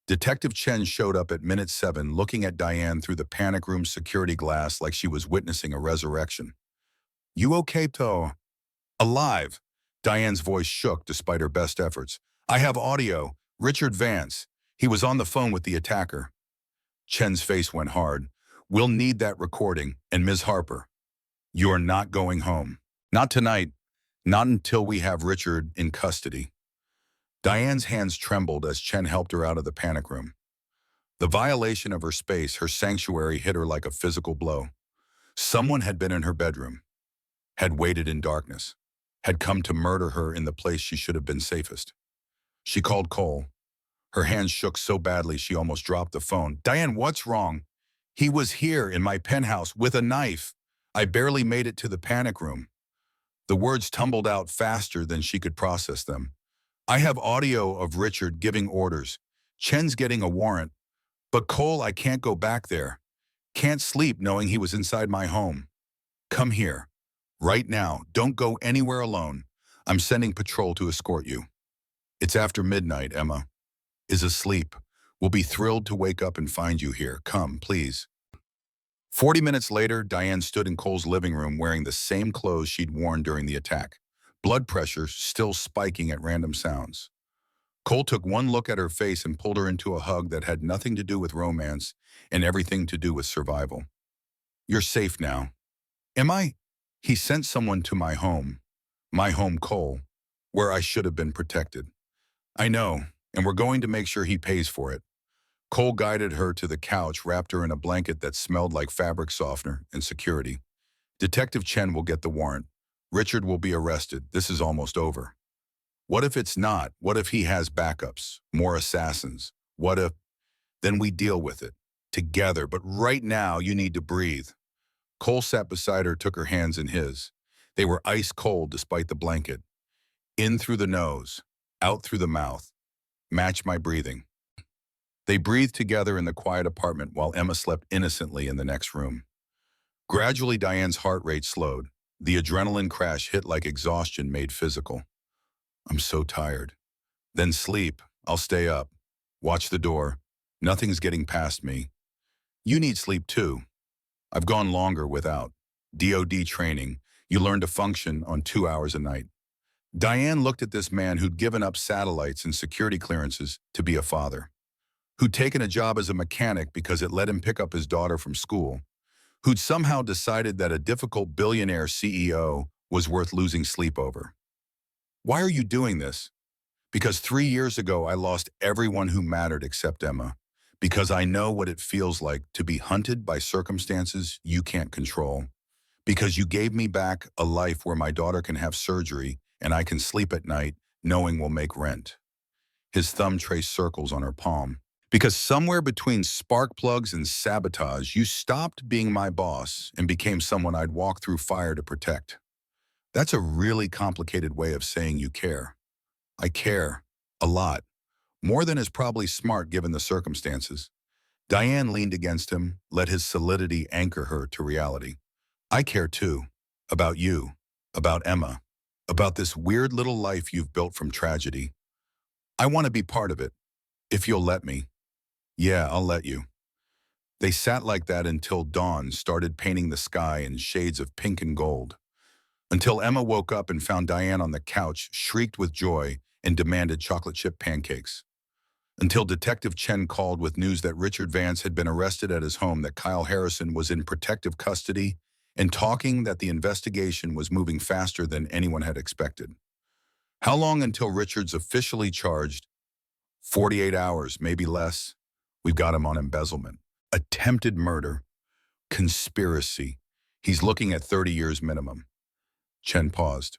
Detective Chen showed up at minute 7 looking at Diane through the panic room security glass like she was witnessing a resurrection. "You okay, To?" "Alive." Diane's voice shook despite her best efforts. "I have audio. Richard Vance. He was on the phone with the attacker." Chen's face went hard. "We'll need that recording. And Ms. Harper, you're not going home. Not tonight. Not until we have Richard in custody." Diane's hands trembled as Chen helped her out of the panic room. The violation of her space, her sanctuary, hit her like a physical blow. Someone had been in her bedroom, had waited in darkness, had come to murder her in the place she should have been safest. She called Cole. Her hands shook so badly she almost dropped the phone. "Diane, what's wrong?" "He was here in my penthouse with a knife. I barely made it to the panic room." The words tumbled out faster than she could process them. "I have audio of Richard giving orders. Chen's getting a warrant. But Cole, I can't go back there. Can't sleep knowing he was inside my home. Come here. Right now. Don't go anywhere alone. I'm sending patrol to escort you." "It's after midnight. Emma is asleep. We'll be thrilled to wake up and find you here. Come, please." 40 minutes later, Diane stood in Cole's living room wearing the same clothes she'd worn during the attack, blood pressure still spiking at random sounds. Cole took one look at her face and pulled her into a hug that had nothing to do with romance and everything to do with survival. "You're safe now." "Am I?" "He sent someone to my home, Cole, where I should have been protected." "I know, and we're going to make sure he pays for it." Cole guided her to the couch, wrapped her in a blanket that smelled like fabric softener and security. "Detective Chen will get the warrant. Richard will be arrested. This is almost over." "What if it's not? What if he has backups? More assassins? What if—" "Then we deal with it. Together. But right now, you need to breathe." Cole sat beside her, took her hands in his. They were ice cold despite the blanket. "In through the nose. Out through the mouth. Match my breathing." They breathed together in the quiet apartment while Emma slept innocently in the next room. Gradually, Diane's heart rate slowed. The adrenaline crash hit like exhaustion made physical. "I'm so tired." "Then sleep. I'll stay up. Watch the door. Nothing's getting past me." "You need sleep too. I've gone longer without. DOD training. You learn to function on 2 hours a night." Diane looked at this man who'd given up satellites and security clearances to be a father, who'd taken a job as a mechanic because it let him pick up his daughter from school, who'd somehow decided that a difficult billionaire CEO was worth losing sleep over. "Why are you doing this?" "Because 3 years ago I lost everyone who mattered except Emma. Because I know what it feels like to be hunted by circumstances you can't control. Because you gave me back a life where my daughter can have surgery and I can sleep at night knowing we'll make rent." His thumb traced circles on her palm. "Because somewhere between spark plugs and sabotage, you stopped being my boss and became someone I'd walk through fire to protect." That's a really complicated way of saying you care. "I care. A lot. More than is probably smart given the circumstances." Diane leaned against him, let his solidity anchor her to reality. "I care too. About you. About Emma. About this weird little life you've built from tragedy. I want to be part of it. If you'll let me." "Yeah, I'll let you." They sat like that until dawn started painting the sky in shades of pink and gold. Until Emma woke up and found Diane on the couch, shrieked with joy, and demanded chocolate chip pancakes. Until Detective Chen called with news that Richard Vance had been arrested at his home, that Kyle Harrison was in protective custody, and talking that the investigation was moving faster than anyone had expected. How long until Richard's officially charged? 48 hours, maybe less. We've got him on embezzlement, attempted murder, conspiracy. He's looking at 30 years minimum. Chen paused.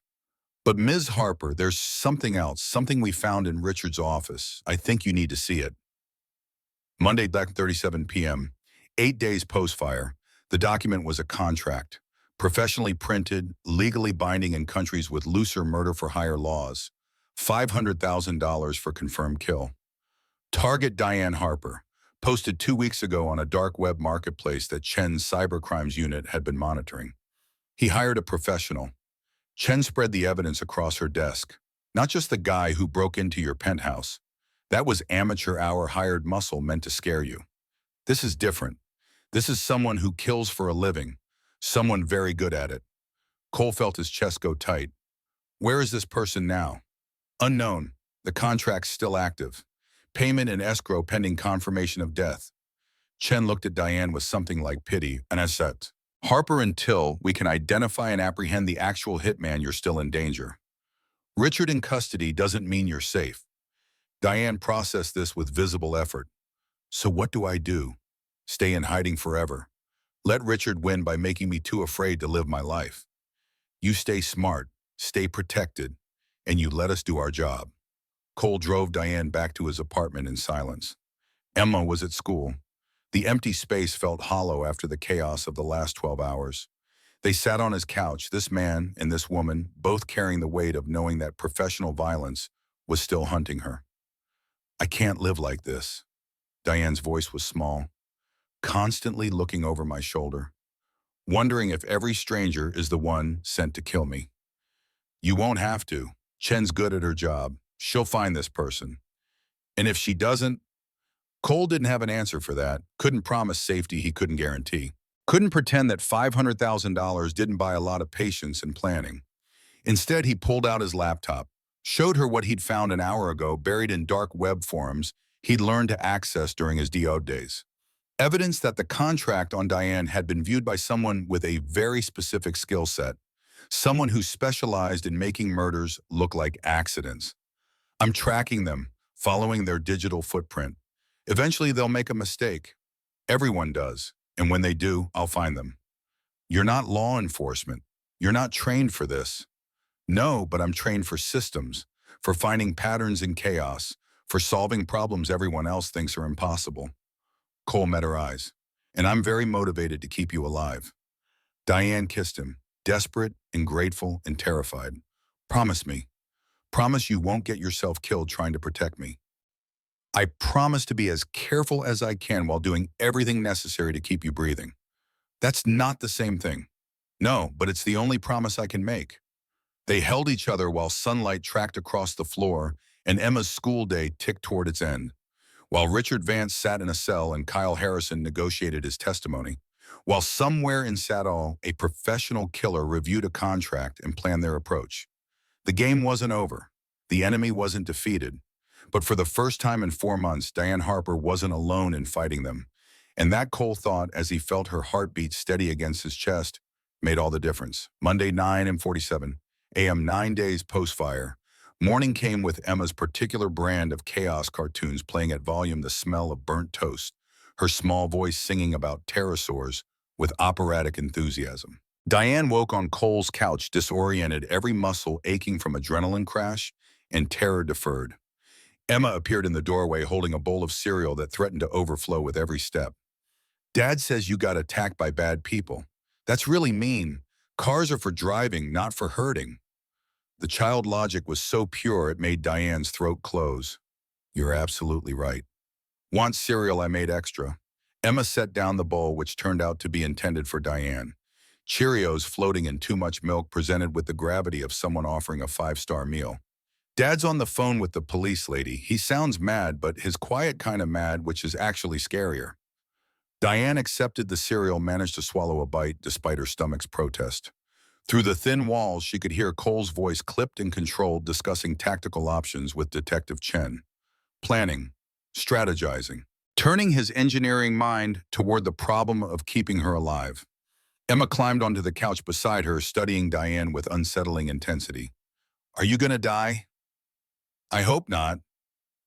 "But Ms. Harper, there's something else, something we found in Richard's office. I think you need to see it." Monday, 37 p.m., 8 days post-fire, the document was a contract, professionally printed, legally binding in countries with looser murder-for-hire laws. $500,000 for confirmed kill. Target Diane Harper. posted 2 weeks ago on a dark web marketplace that Chen's cybercrimes unit had been monitoring. He hired a professional. Chen spread the evidence across her desk. Not just the guy who broke into your penthouse. That was amateur hour hired muscle meant to scare you. This is different. This is someone who kills for a living. Someone very good at it. Cole felt his chest go tight. Where is this person now? Unknown. The contract's still active. Payment and escrow pending confirmation of death. Chen looked at Diane with something like pity and accept. Harper, until we can identify and apprehend the actual hitman, you're still in danger. Richard in custody doesn't mean you're safe. Diane processed this with visible effort. So what do I do? Stay in hiding forever? Let Richard win by making me too afraid to live my life? You stay smart, stay protected, and you let us do our job. Cole drove Diane back to his apartment in silence. Emma was at school. The empty space felt hollow after the chaos of the last 12 hours. They sat on his couch, this man and this woman, both carrying the weight of knowing that professional violence was still hunting her. I can't live like this. Diane's voice was small, constantly looking over my shoulder, wondering if every stranger is the one sent to kill me. You won't have to. Chen's good at her job. She'll find this person. And if she doesn't, Cole didn't have an answer for that, couldn't promise safety he couldn't guarantee. Couldn't pretend that $500,000 didn't buy a lot of patience and planning. Instead, he pulled out his laptop, showed her what he'd found an hour ago buried in dark web forums he'd learned to access during his DO days. Evidence that the contract on Diane had been viewed by someone with a very specific skill set, someone who specialized in making murders look like accidents. I'm tracking them, following their digital footprint. Eventually, they'll make a mistake. Everyone does. And when they do, I'll find them. You're not law enforcement. You're not trained for this. No, but I'm trained for systems, for finding patterns in chaos, for solving problems everyone else thinks are impossible. Cole met her eyes. And I'm very motivated to keep you alive. Diane kissed him, desperate and grateful and terrified. Promise me. Promise you won't get yourself killed trying to protect me. I promise to be as careful as I can while doing everything necessary to keep you breathing. That's not the same thing. No, but it's the only promise I can make. They held each other while sunlight tracked across the floor and Emma's school day ticked toward its end. While Richard Vance sat in a cell and Kyle Harrison negotiated his testimony. While somewhere in Sadall, a professional killer reviewed a contract and planned their approach. The game wasn't over. The enemy wasn't defeated. But for the first time in 4 months, Diane Harper wasn't alone in fighting them. And that Cole thought, as he felt her heartbeat steady against his chest, made all the difference. Monday, 9:47 a.m., 9 days post-fire. Morning came with Emma's particular brand of chaos cartoons playing at volume the smell of burnt toast, her small voice singing about pterosaurs with operatic enthusiasm. Diane woke on Cole's couch, disoriented, every muscle aching from adrenaline crash and terror deferred. Emma appeared in the doorway holding a bowl of cereal that threatened to overflow with every step. Dad says you got attacked by bad people. That's really mean. Cars are for driving, not for hurting. The child logic was so pure it made Diane's throat close. You're absolutely right. Want cereal? I made extra. Emma set down the bowl, which turned out to be intended for Diane. Cheerios floating in too much milk presented with the gravity of someone offering a 5-star meal. Dad's on the phone with the police lady. He sounds mad, but his quiet kind of mad, which is actually scarier. Diane accepted the cereal, managed to swallow a bite despite her stomach's protest. Through the thin walls, she could hear Cole's voice clipped and controlled, discussing tactical options with Detective Chen. Planning, strategizing, turning his engineering mind toward the problem of keeping her alive. Emma climbed onto the couch beside her, studying Diane with unsettling intensity. Are you gonna die? I hope not.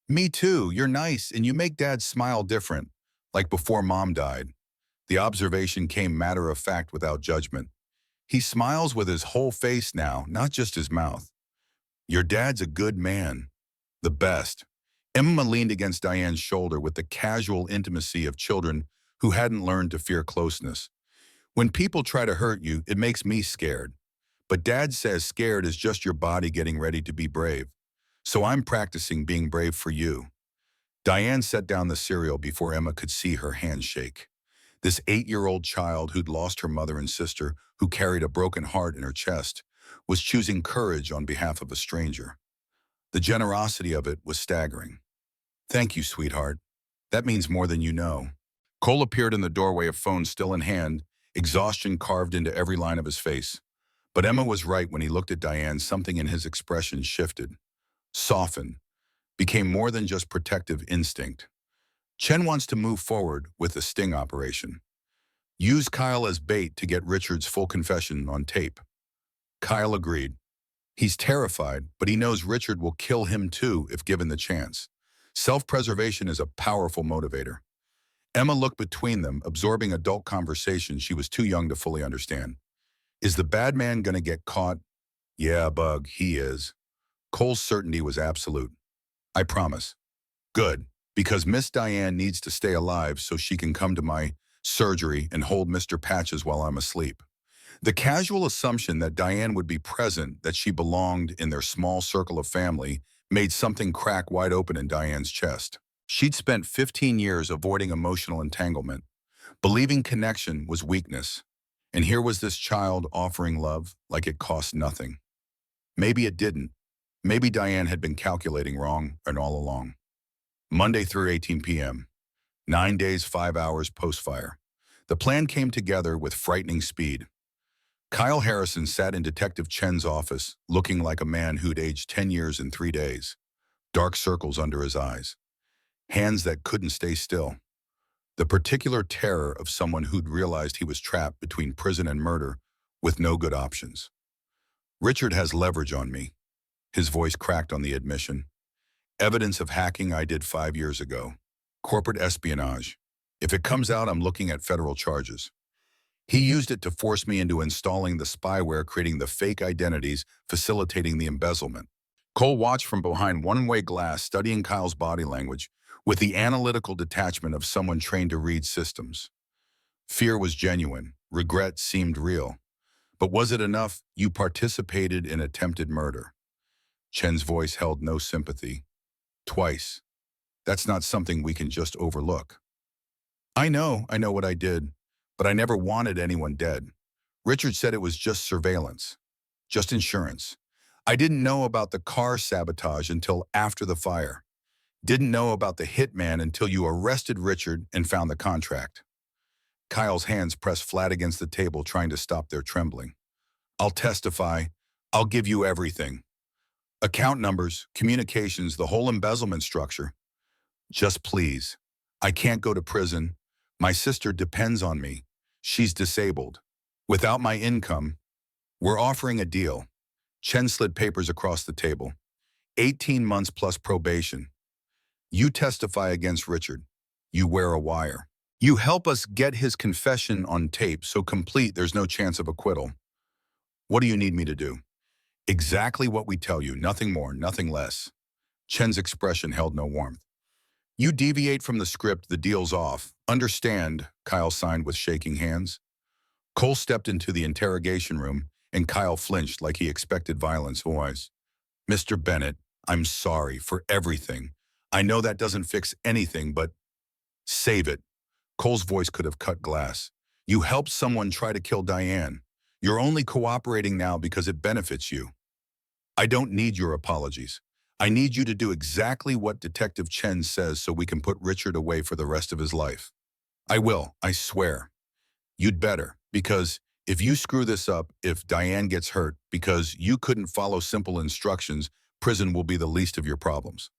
Me too. You're nice, and you make Dad smile different, like before Mom died. The observation came matter of fact without judgment. He smiles with his whole face now, not just his mouth. Your dad's a good man. The best. Emma leaned against Diane's shoulder with the casual intimacy of children who hadn't learned to fear closeness. When people try to hurt you, it makes me scared. But Dad says scared is just your body getting ready to be brave. So I'm practicing being brave for you. Diane set down the cereal before Emma could see her hand shake. This 8-year-old child who'd lost her mother and sister, who carried a broken heart in her chest, was choosing courage on behalf of a stranger. The generosity of it was staggering. "Thank you, sweetheart. That means more than you know." Cole appeared in the doorway, a phone still in hand, exhaustion carved into every line of his face. But Emma was right. When he looked at Diane, something in his expression shifted, softened, became more than just protective instinct. "Chen wants to move forward with the sting operation. Use Kyle as bait to get Richard's full confession on tape." Kyle agreed. He's terrified, but he knows Richard will kill him too if given the chance. Self-preservation is a powerful motivator. Emma looked between them, absorbing adult conversation she was too young to fully understand. Is the bad man gonna get caught? Yeah, Bug, he is. Cole's certainty was absolute. "I promise." "Good, because Miss Diane needs to stay alive so she can come to my surgery and hold Mr. Patches while I'm asleep." The casual assumption that Diane would be present, that she belonged in their small circle of family, made something crack wide open in Diane's chest. She'd spent 15 years avoiding emotional entanglement, believing connection was weakness. And here was this child offering love like it cost nothing. Maybe it didn't. Maybe Diane had been calculating wrong and all along. Monday through 18 p.m. 9 days, 5 hours post-fire. The plan came together with frightening speed. Kyle Harrison sat in Detective Chen's office, looking like a man who'd aged 10 years in 3 days. Dark circles under his eyes. Hands that couldn't stay still. The particular terror of someone who'd realized he was trapped between prison and murder with no good options. "Richard has leverage on me." His voice cracked on the admission. "Evidence of hacking I did 5 years ago. Corporate espionage. If it comes out, I'm looking at federal charges. He used it to force me into installing the spyware, creating the fake identities, facilitating the embezzlement." Cole watched from behind one-way glass, studying Kyle's body language with the analytical detachment of someone trained to read systems. Fear was genuine. Regret seemed real. But was it enough? "You participated in attempted murder." Chen's voice held no sympathy. "Twice. That's not something we can just overlook." I know what I did, but I never wanted anyone dead. Richard said it was just surveillance, just insurance. I didn't know about the car sabotage until after the fire. Didn't know about the hitman until you arrested Richard and found the contract." Kyle's hands pressed flat against the table, trying to stop their trembling. "I'll testify. I'll give you everything. Account numbers, communications, the whole embezzlement structure. Just please. I can't go to prison. My sister depends on me. She's disabled. Without my income, we're offering a deal." Chen slid papers across the table. 18 months plus probation. You testify against Richard. You wear a wire. You help us get his confession on tape so complete there's no chance of acquittal. What do you need me to do? Exactly what we tell you, nothing more, nothing less. Chen's expression held no warmth. You deviate from the script, the deal's off. Understand, Kyle signed with shaking hands. Cole stepped into the interrogation room, and Kyle flinched like he expected violence. Voice. "Mr. Bennett, I'm sorry for everything. I know that doesn't fix anything, but save it." Cole's voice could have cut glass. "You helped someone try to kill Diane. You're only cooperating now because it benefits you. I don't need your apologies. I need you to do exactly what Detective Chen says so we can put Richard away for the rest of his life." "I will, I swear." "You'd better, because if you screw this up, if Diane gets hurt, because you couldn't follow simple instructions, prison will be the least of your problems."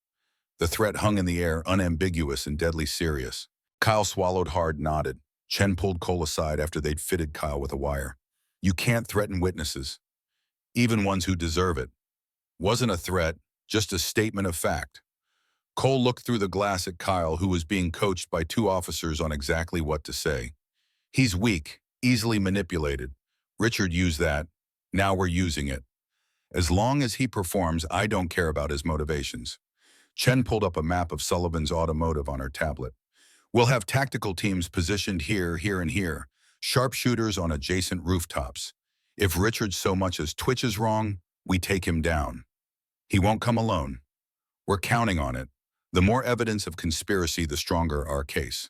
The threat hung in the air, unambiguous and deadly serious. Kyle swallowed hard, nodded. Chen pulled Cole aside after they'd fitted Kyle with a wire. "You can't threaten witnesses, even ones who deserve it." Wasn't a threat, just a statement of fact. Cole looked through the glass at Kyle, who was being coached by 2 officers on exactly what to say. "He's weak, easily manipulated. Richard used that. Now we're using it. As long as he performs, I don't care about his motivations." Chen pulled up a map of Sullivan's Automotive on her tablet. "We'll have tactical teams positioned here, here, and here. Sharpshooters on adjacent rooftops. If Richard so much as twitches wrong, we take him down. He won't come alone. We're counting on it. The more evidence of conspiracy, the stronger our case.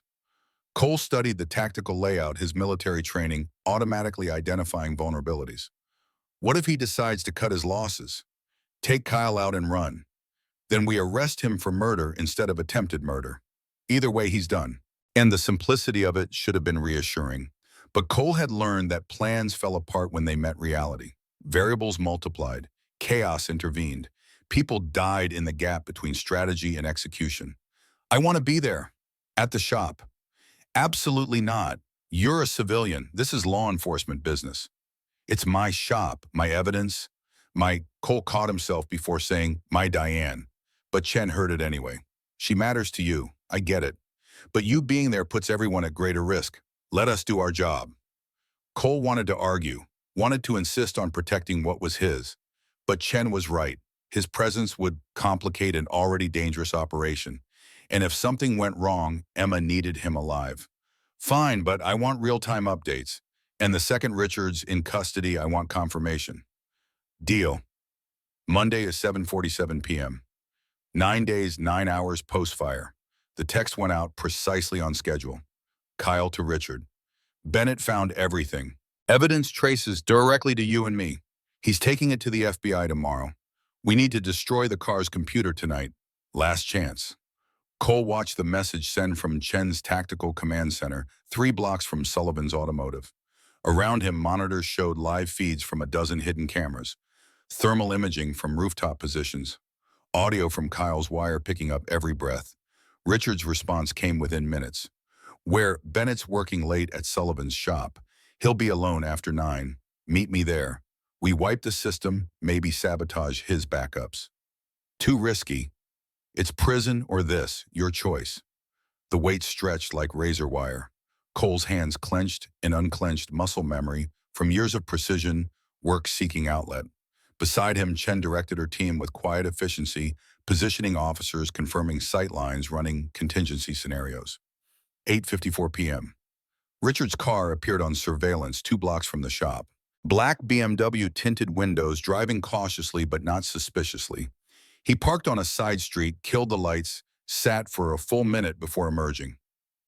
Cole studied the tactical layout, his military training, automatically identifying vulnerabilities. What if he decides to cut his losses? Take Kyle out and run. Then we arrest him for murder instead of attempted murder. Either way, he's done. And the simplicity of it should have been reassuring. But Cole had learned that plans fell apart when they met reality. Variables multiplied. Chaos intervened. People died in the gap between strategy and execution. I want to be there. At the shop. Absolutely not. You're a civilian. This is law enforcement business. It's my shop, my evidence. Cole caught himself before saying, my Diane. But Chen heard it anyway. She matters to you. I get it. But you being there puts everyone at greater risk. Let us do our job. Cole wanted to argue, wanted to insist on protecting what was his. But Chen was right. His presence would complicate an already dangerous operation. And if something went wrong, Emma needed him alive. Fine, but I want real-time updates. And the second Richard's in custody, I want confirmation. Deal. Monday is 7:47 p.m. 9 days, 9 hours post-fire. The text went out precisely on schedule. Kyle to Richard. Bennett found everything. Evidence traces directly to you and me. He's taking it to the FBI tomorrow. We need to destroy the car's computer tonight. Last chance. Cole watched the message send from Chen's tactical command center, 3 blocks from Sullivan's automotive. Around him, monitors showed live feeds from a dozen hidden cameras, thermal imaging from rooftop positions, audio from Kyle's wire picking up every breath. Richard's response came within minutes. Where Bennett's working late at Sullivan's shop. He'll be alone after 9. Meet me there. We wipe the system, maybe sabotage his backups. Too risky. It's prison or this, your choice. The weight stretched like razor wire. Cole's hands clenched and unclenched muscle memory from years of precision, work seeking outlet. Beside him, Chen directed her team with quiet efficiency, positioning officers, confirming sight lines, running contingency scenarios. 8:54 p.m. Richard's car appeared on surveillance 2 blocks from the shop. Black BMW tinted windows, driving cautiously but not suspiciously. He parked on a side street, killed the lights, sat for a full minute before emerging.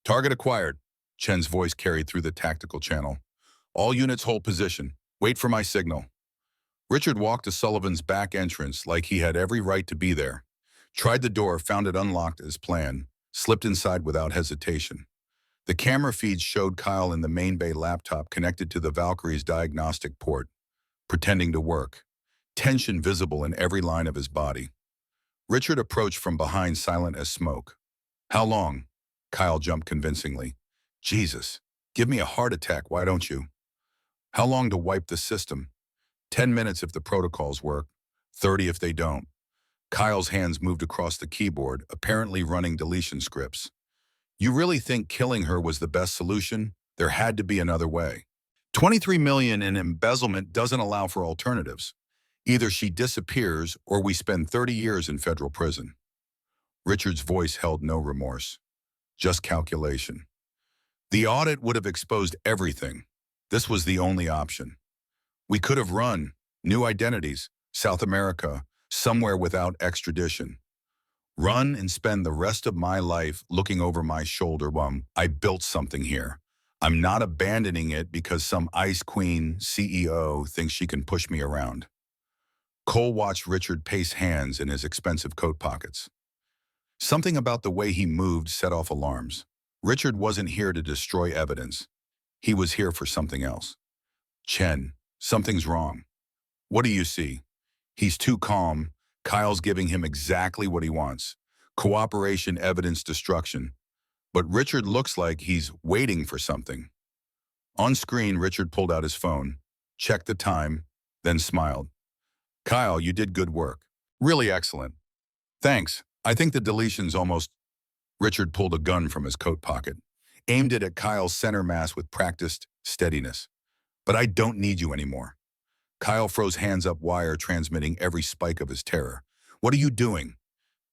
Target acquired. Chen's voice carried through the tactical channel. All units hold position. Wait for my signal. Richard walked to Sullivan's back entrance like he had every right to be there. Tried the door, found it unlocked as planned, slipped inside without hesitation. The camera feeds showed Kyle in the main bay laptop connected to the Valkyrie's diagnostic port, pretending to work. Tension visible in every line of his body. Richard approached from behind, silent as smoke. How long? Kyle jumped convincingly. Jesus, give me a heart attack, why don't you? How long to wipe the system? 10 minutes if the protocols work, 30 if they don't. Kyle's hands moved across the keyboard, apparently running deletion scripts. You really think killing her was the best solution? There had to be another way. 23 million in embezzlement doesn't allow for alternatives. Either she disappears or we spend 30 years in federal prison. Richard's voice held no remorse, just calculation. The audit would have exposed everything. This was the only option. We could have run, new identities, South America, somewhere without extradition. Run and spend the rest of my life looking over my shoulder while I built something here. I'm not abandoning it because some ice queen CEO thinks she can push me around. Cole watched Richard pace hands in his expensive coat pockets. Something about the way he moved set off alarms. Richard wasn't here to destroy evidence. He was here for something else. Chen, something's wrong. What do you see? He's too calm. Kyle's giving him exactly what he wants. Cooperation, evidence, destruction. But Richard looks like he's waiting for something. On screen, Richard pulled out his phone, checked the time, then smiled. Kyle, you did good work. Really excellent. Thanks. I think the deletion's almost... Richard pulled a gun from his coat pocket, aimed it at Kyle's center mass with practiced steadiness. But I don't need you anymore. Kyle froze, hands up, wire transmitting every spike of his terror. What are you doing?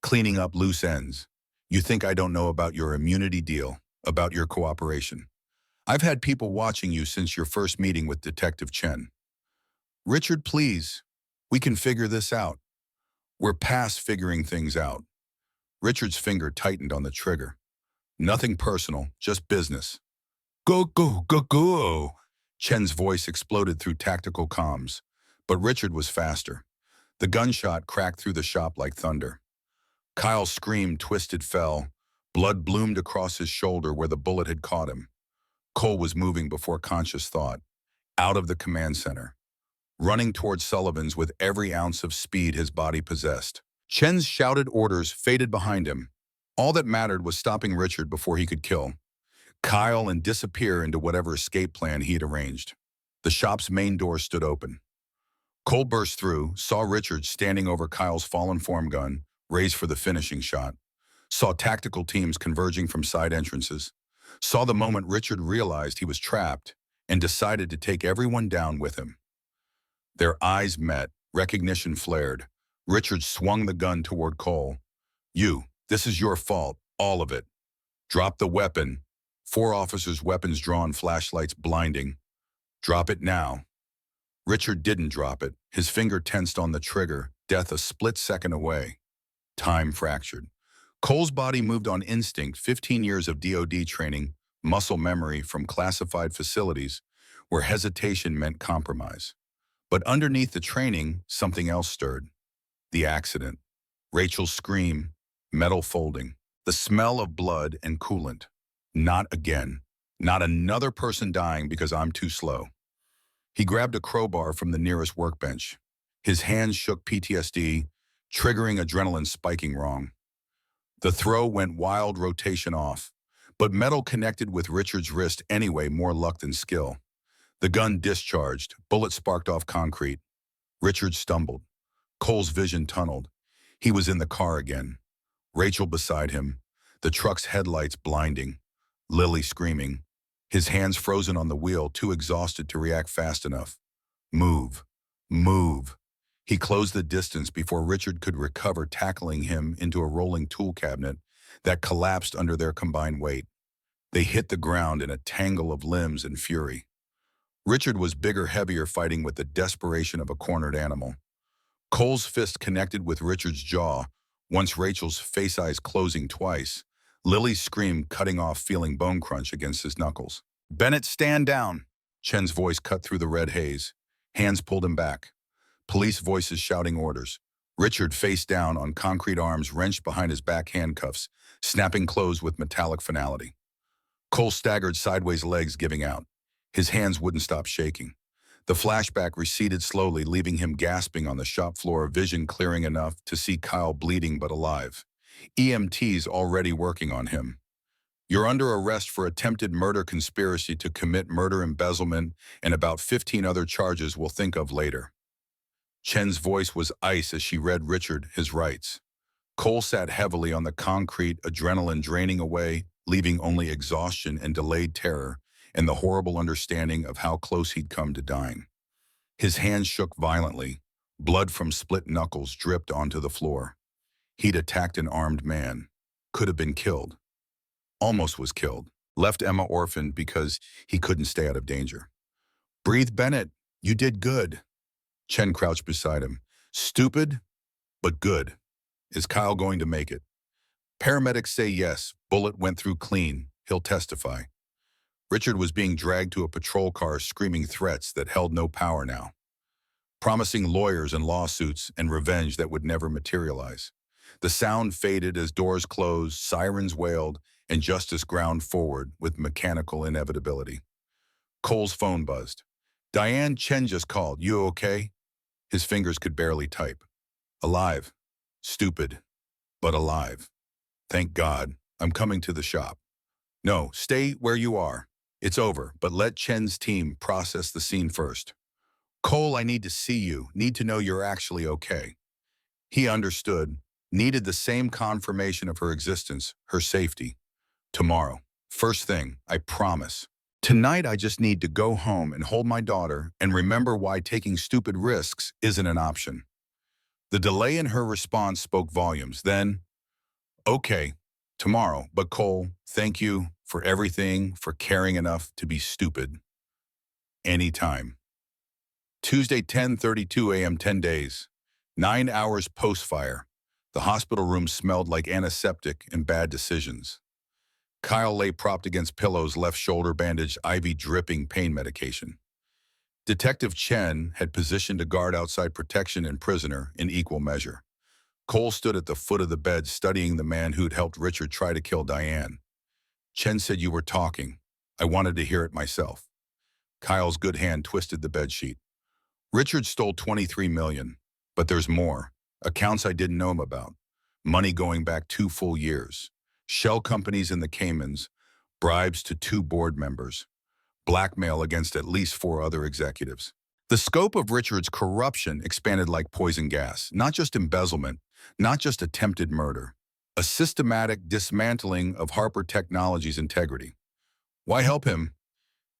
Cleaning up loose ends. You think I don't know about your immunity deal, about your cooperation? I've had people watching you since your first meeting with Detective Chen. Richard, please. We can figure this out. We're past figuring things out. Richard's finger tightened on the trigger. Nothing personal, just business. Go, go, go, go! Chen's voice exploded through tactical comms, but Richard was faster. The gunshot cracked through the shop like thunder. Kyle screamed, twisted, fell. Blood bloomed across his shoulder where the bullet had caught him. Cole was moving before conscious thought, out of the command center, running towards Sullivan's with every ounce of speed his body possessed. Chen's shouted orders faded behind him. All that mattered was stopping Richard before he could kill Kyle and disappear into whatever escape plan he had arranged. The shop's main door stood open. Cole burst through, saw Richard standing over Kyle's fallen form gun, raised for the finishing shot, saw tactical teams converging from side entrances, saw the moment Richard realized he was trapped and decided to take everyone down with him. Their eyes met, recognition flared. Richard swung the gun toward Cole. This is your fault, all of it. Drop the weapon. 4 officers' weapons drawn, flashlights blinding. Drop it now. Richard didn't drop it. His finger tensed on the trigger, death a split second away. Time fractured. Cole's body moved on instinct, 15 years of DOD training, muscle memory from classified facilities where hesitation meant compromise. But underneath the training, something else stirred. The accident. Rachel's scream, metal folding, the smell of blood and coolant. Not again. Not another person dying because I'm too slow. He grabbed a crowbar from the nearest workbench. His hands shook PTSD, triggering adrenaline spiking wrong. The throw went wild, rotation off, but metal connected with Richard's wrist anyway, more luck than skill. The gun discharged, bullet sparked off concrete. Richard stumbled. Cole's vision tunneled. He was in the car again. Rachel beside him, the truck's headlights blinding. Lily screaming. His hands frozen on the wheel, too exhausted to react fast enough. Move. Move. He closed the distance before Richard could recover, tackling him into a rolling tool cabinet that collapsed under their combined weight. They hit the ground in a tangle of limbs and fury. Richard was bigger, heavier, fighting with the desperation of a cornered animal. Cole's fist connected with Richard's jaw, once Rachel's face-eyes closing twice. Lily's scream cutting off, feeling bone crunch against his knuckles. Bennett, stand down! Chen's voice cut through the red haze. Hands pulled him back. Police voices shouting orders. Richard face down on concrete, arms wrenched behind his back, handcuffs, snapping closed with metallic finality. Cole staggered sideways, legs giving out. His hands wouldn't stop shaking. The flashback receded slowly, leaving him gasping on the shop floor, vision clearing enough to see Kyle bleeding but alive. EMTs already working on him. You're under arrest for attempted murder, conspiracy to commit murder, embezzlement, and about 15 other charges we'll think of later. Chen's voice was ice as she read Richard his rights. Cole sat heavily on the concrete, adrenaline draining away, leaving only exhaustion and delayed terror and the horrible understanding of how close he'd come to dying. His hands shook violently. Blood from split knuckles dripped onto the floor. He'd attacked an armed man. Could have been killed. Almost was killed. Left Emma orphaned because he couldn't stay out of danger. Breathe, Bennett. You did good. Chen crouched beside him. Stupid, but good. Is Kyle going to make it? Paramedics say yes. Bullet went through clean. He'll testify. Richard was being dragged to a patrol car, screaming threats that held no power now, promising lawyers and lawsuits and revenge that would never materialize. The sound faded as doors closed, sirens wailed, and justice ground forward with mechanical inevitability. Cole's phone buzzed. Diane, Chen just called. You okay? His fingers could barely type. Alive. Stupid, but alive. Thank God. I'm coming to the shop. No, stay where you are. It's over, but let Chen's team process the scene first. Cole, I need to see you. Need to know you're actually okay. He understood. Needed the same confirmation of her existence, her safety. Tomorrow. First thing, I promise. Tonight I just need to go home and hold my daughter and remember why taking stupid risks isn't an option. The delay in her response spoke volumes. Then, okay, tomorrow. But Cole, thank you for everything, for caring enough to be stupid. Anytime. Tuesday, 10:32 a.m., 10 days. 9 hours post-fire. The hospital room smelled like antiseptic and bad decisions. Kyle lay propped against pillows, left shoulder bandaged, IV dripping pain medication. Detective Chen had positioned a guard outside protection and prisoner in equal measure. Cole stood at the foot of the bed studying the man who'd helped Richard try to kill Diane. Chen said, "You were talking. I wanted to hear it myself." Kyle's good hand twisted the bedsheet. "Richard stole 23 million, but there's more. Accounts I didn't know him about. Money going back 2 full years. Shell companies in the Caymans, bribes to 2 board members, blackmail against at least 4 other executives." The scope of Richard's corruption expanded like poison gas, not just embezzlement, not just attempted murder. A systematic dismantling of Harper Technologies' integrity. Why help him?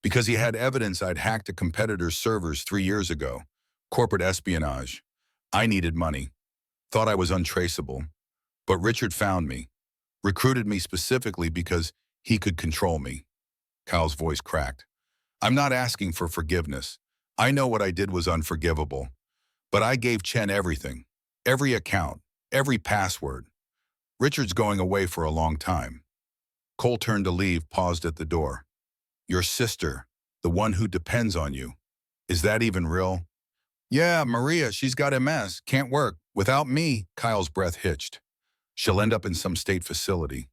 Because he had evidence I'd hacked a competitor's servers 3 years ago. Corporate espionage. I needed money. Thought I was untraceable. But Richard found me. Recruited me specifically because he could control me. Kyle's voice cracked. "I'm not asking for forgiveness. I know what I did was unforgivable. But I gave Chen everything. Every account. Every password. Richard's going away for a long time." Cole turned to leave, paused at the door. "Your sister, the one who depends on you. Is that even real?" "Yeah, Maria, she's got MS. Can't work. Without me," Kyle's breath hitched. "She'll end up in some state facility.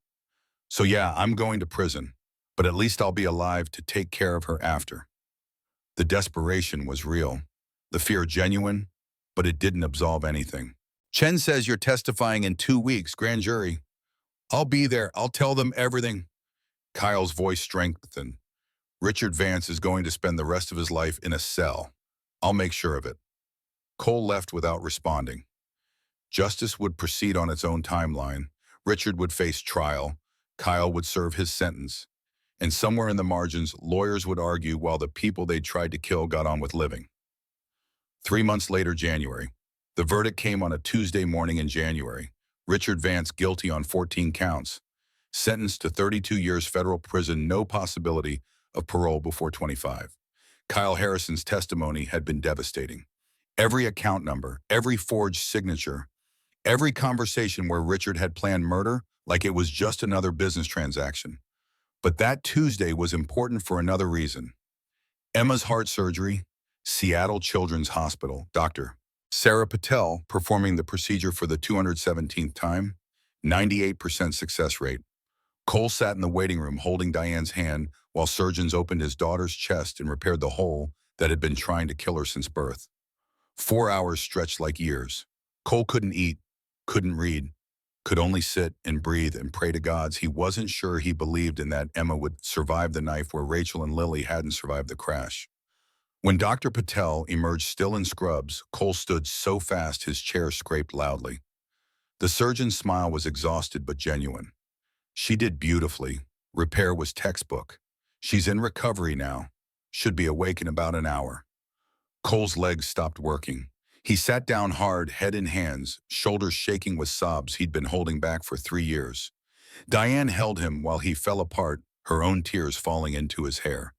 So yeah, I'm going to prison. But at least I'll be alive to take care of her after." The desperation was real. The fear genuine, but it didn't absolve anything. "Chen says you're testifying in 2 weeks, grand jury." "I'll be there. I'll tell them everything." Kyle's voice strengthened. "Richard Vance is going to spend the rest of his life in a cell. I'll make sure of it." Cole left without responding. Justice would proceed on its own timeline. Richard would face trial. Kyle would serve his sentence. And somewhere in the margins, lawyers would argue while the people they'd tried to kill got on with living. 3 months later, January. The verdict came on a Tuesday morning in January. Richard Vance guilty on 14 counts. Sentenced to 32 years federal prison, no possibility of parole before 25. Kyle Harrison's testimony had been devastating. Every account number, every forged signature, every conversation where Richard had planned murder like it was just another business transaction. But that Tuesday was important for another reason. Emma's heart surgery, Seattle Children's Hospital, Dr. Sarah Patel performing the procedure for the 217th time, 98% success rate. Cole sat in the waiting room holding Diane's hand while surgeons opened his daughter's chest and repaired the hole that had been trying to kill her since birth. 4 hours stretched like years. Cole couldn't eat, couldn't read, could only sit and breathe and pray to gods. He wasn't sure he believed in that Emma would survive the knife where Rachel and Lily hadn't survived the crash. When Dr. Patel emerged still in scrubs, Cole stood so fast his chair scraped loudly. The surgeon's smile was exhausted but genuine. "She did beautifully. Repair was textbook. She's in recovery now. Should be awake in about an hour." Cole's legs stopped working. He sat down hard, head in hands, shoulders shaking with sobs he'd been holding back for 3 years. Diane held him while he fell apart, her own tears falling into his hair.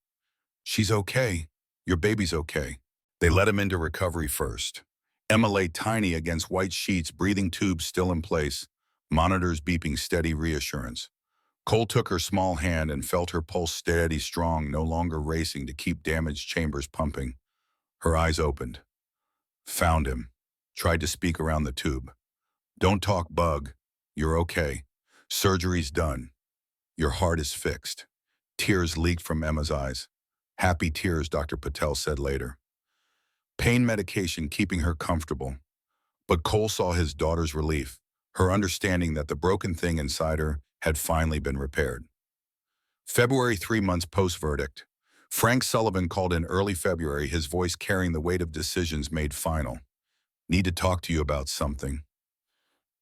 "She's okay. Your baby's okay." They let him into recovery first. Emma lay tiny against white sheets, breathing tubes still in place, monitors beeping steady reassurance. Cole took her small hand and felt her pulse steady, strong, no longer racing to keep damaged chambers pumping. Her eyes opened. "Found him. Tried to speak around the tube. Don't talk, bug. You're okay. Surgery's done. Your heart is fixed." Tears leaked from Emma's eyes. Happy tears, Dr. Patel said later. Pain medication keeping her comfortable. But Cole saw his daughter's relief, her understanding that the broken thing inside her had finally been repaired. February, 3 months post-verdict. Frank Sullivan called in early February, his voice carrying the weight of decisions made final. "Need to talk to you about something."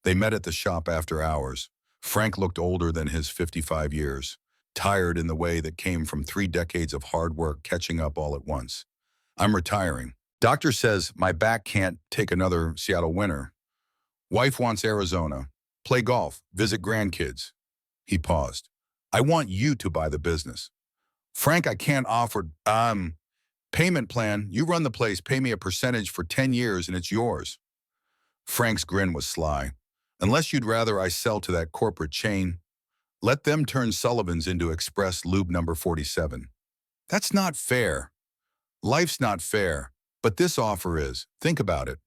They met at the shop after hours. Frank looked older than his 55 years, tired in the way that came from 3 decades of hard work catching up all at once. "I'm retiring. Doctor says my back can't take another Seattle winter. Wife wants Arizona. Play golf, visit grandkids." He paused. "I want you to buy the business." "Frank, I can't offer, payment plan. You run the place, pay me a percentage for 10 years and it's yours." Frank's grin was sly. Unless you'd rather I sell to that corporate chain, let them turn Sullivan's into Express Lube number 47. That's not fair. Life's not fair, but this offer is. Think about it.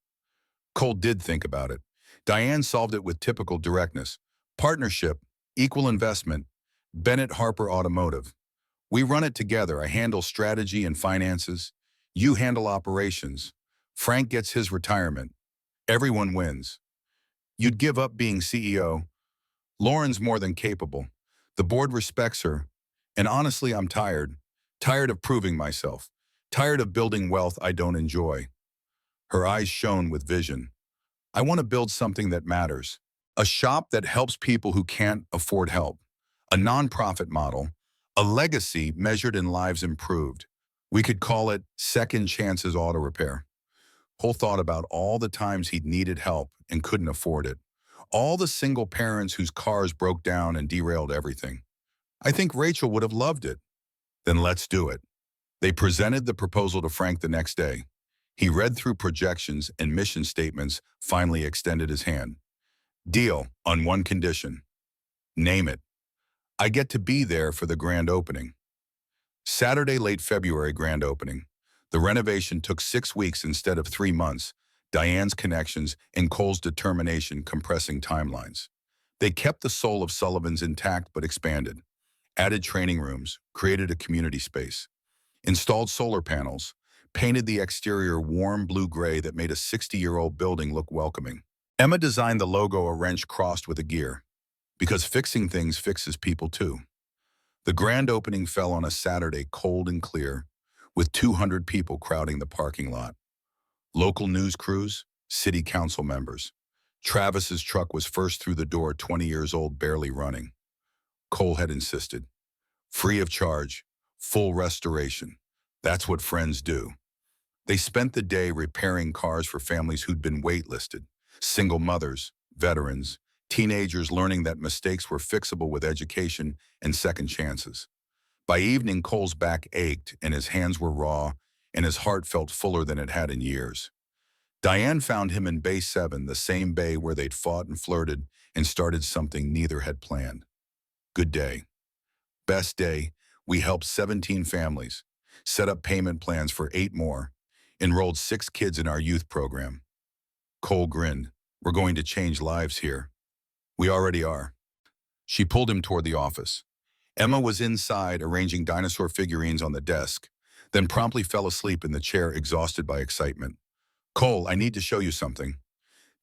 Cole did think about it. Diane solved it with typical directness. Partnership, equal investment, Bennett Harper Automotive. We run it together. I handle strategy and finances. You handle operations. Frank gets his retirement. Everyone wins. You'd give up being CEO. Lauren's more than capable. The board respects her. And honestly, I'm tired. Tired of proving myself. Tired of building wealth I don't enjoy. Her eyes shone with vision. I want to build something that matters. A shop that helps people who can't afford help. A nonprofit model. A legacy measured in lives improved. We could call it Second Chances Auto Repair. Cole thought about all the times he'd needed help and couldn't afford it. All the single parents whose cars broke down and derailed everything. I think Rachel would have loved it. Then let's do it. They presented the proposal to Frank the next day. He read through projections and mission statements, finally extended his hand. Deal on one condition. Name it. I get to be there for the grand opening. Saturday, late February grand opening. The renovation took 6 weeks instead of 3 months. Diane's connections and Cole's determination compressing timelines. They kept the soul of Sullivan's intact but expanded. Added training rooms, created a community space. Installed solar panels, painted the exterior warm blue-gray that made a 60-year-old building look welcoming. Emma designed the logo a wrench crossed with a gear, because fixing things fixes people too. The grand opening fell on a Saturday cold and clear, with 200 people crowding the parking lot. Local news crews, city council members. Travis's truck was first through the door, 20 years old, barely running. Cole had insisted. Free of charge, full restoration. That's what friends do. They spent the day repairing cars for families who'd been waitlisted, single mothers, veterans, teenagers learning that mistakes were fixable with education and second chances. By evening, Cole's back ached and his hands were raw and his heart felt fuller than it had in years. Diane found him in Bay 7, the same bay where they'd fought and flirted and started something neither had planned. Good day. Best day, we helped 17 families, set up payment plans for 8 more, enrolled 6 kids in our youth program. Cole grinned. We're going to change lives here. We already are. She pulled him toward the office. Emma was inside arranging dinosaur figurines on the desk, then promptly fell asleep in the chair, exhausted by excitement. Cole, I need to show you something.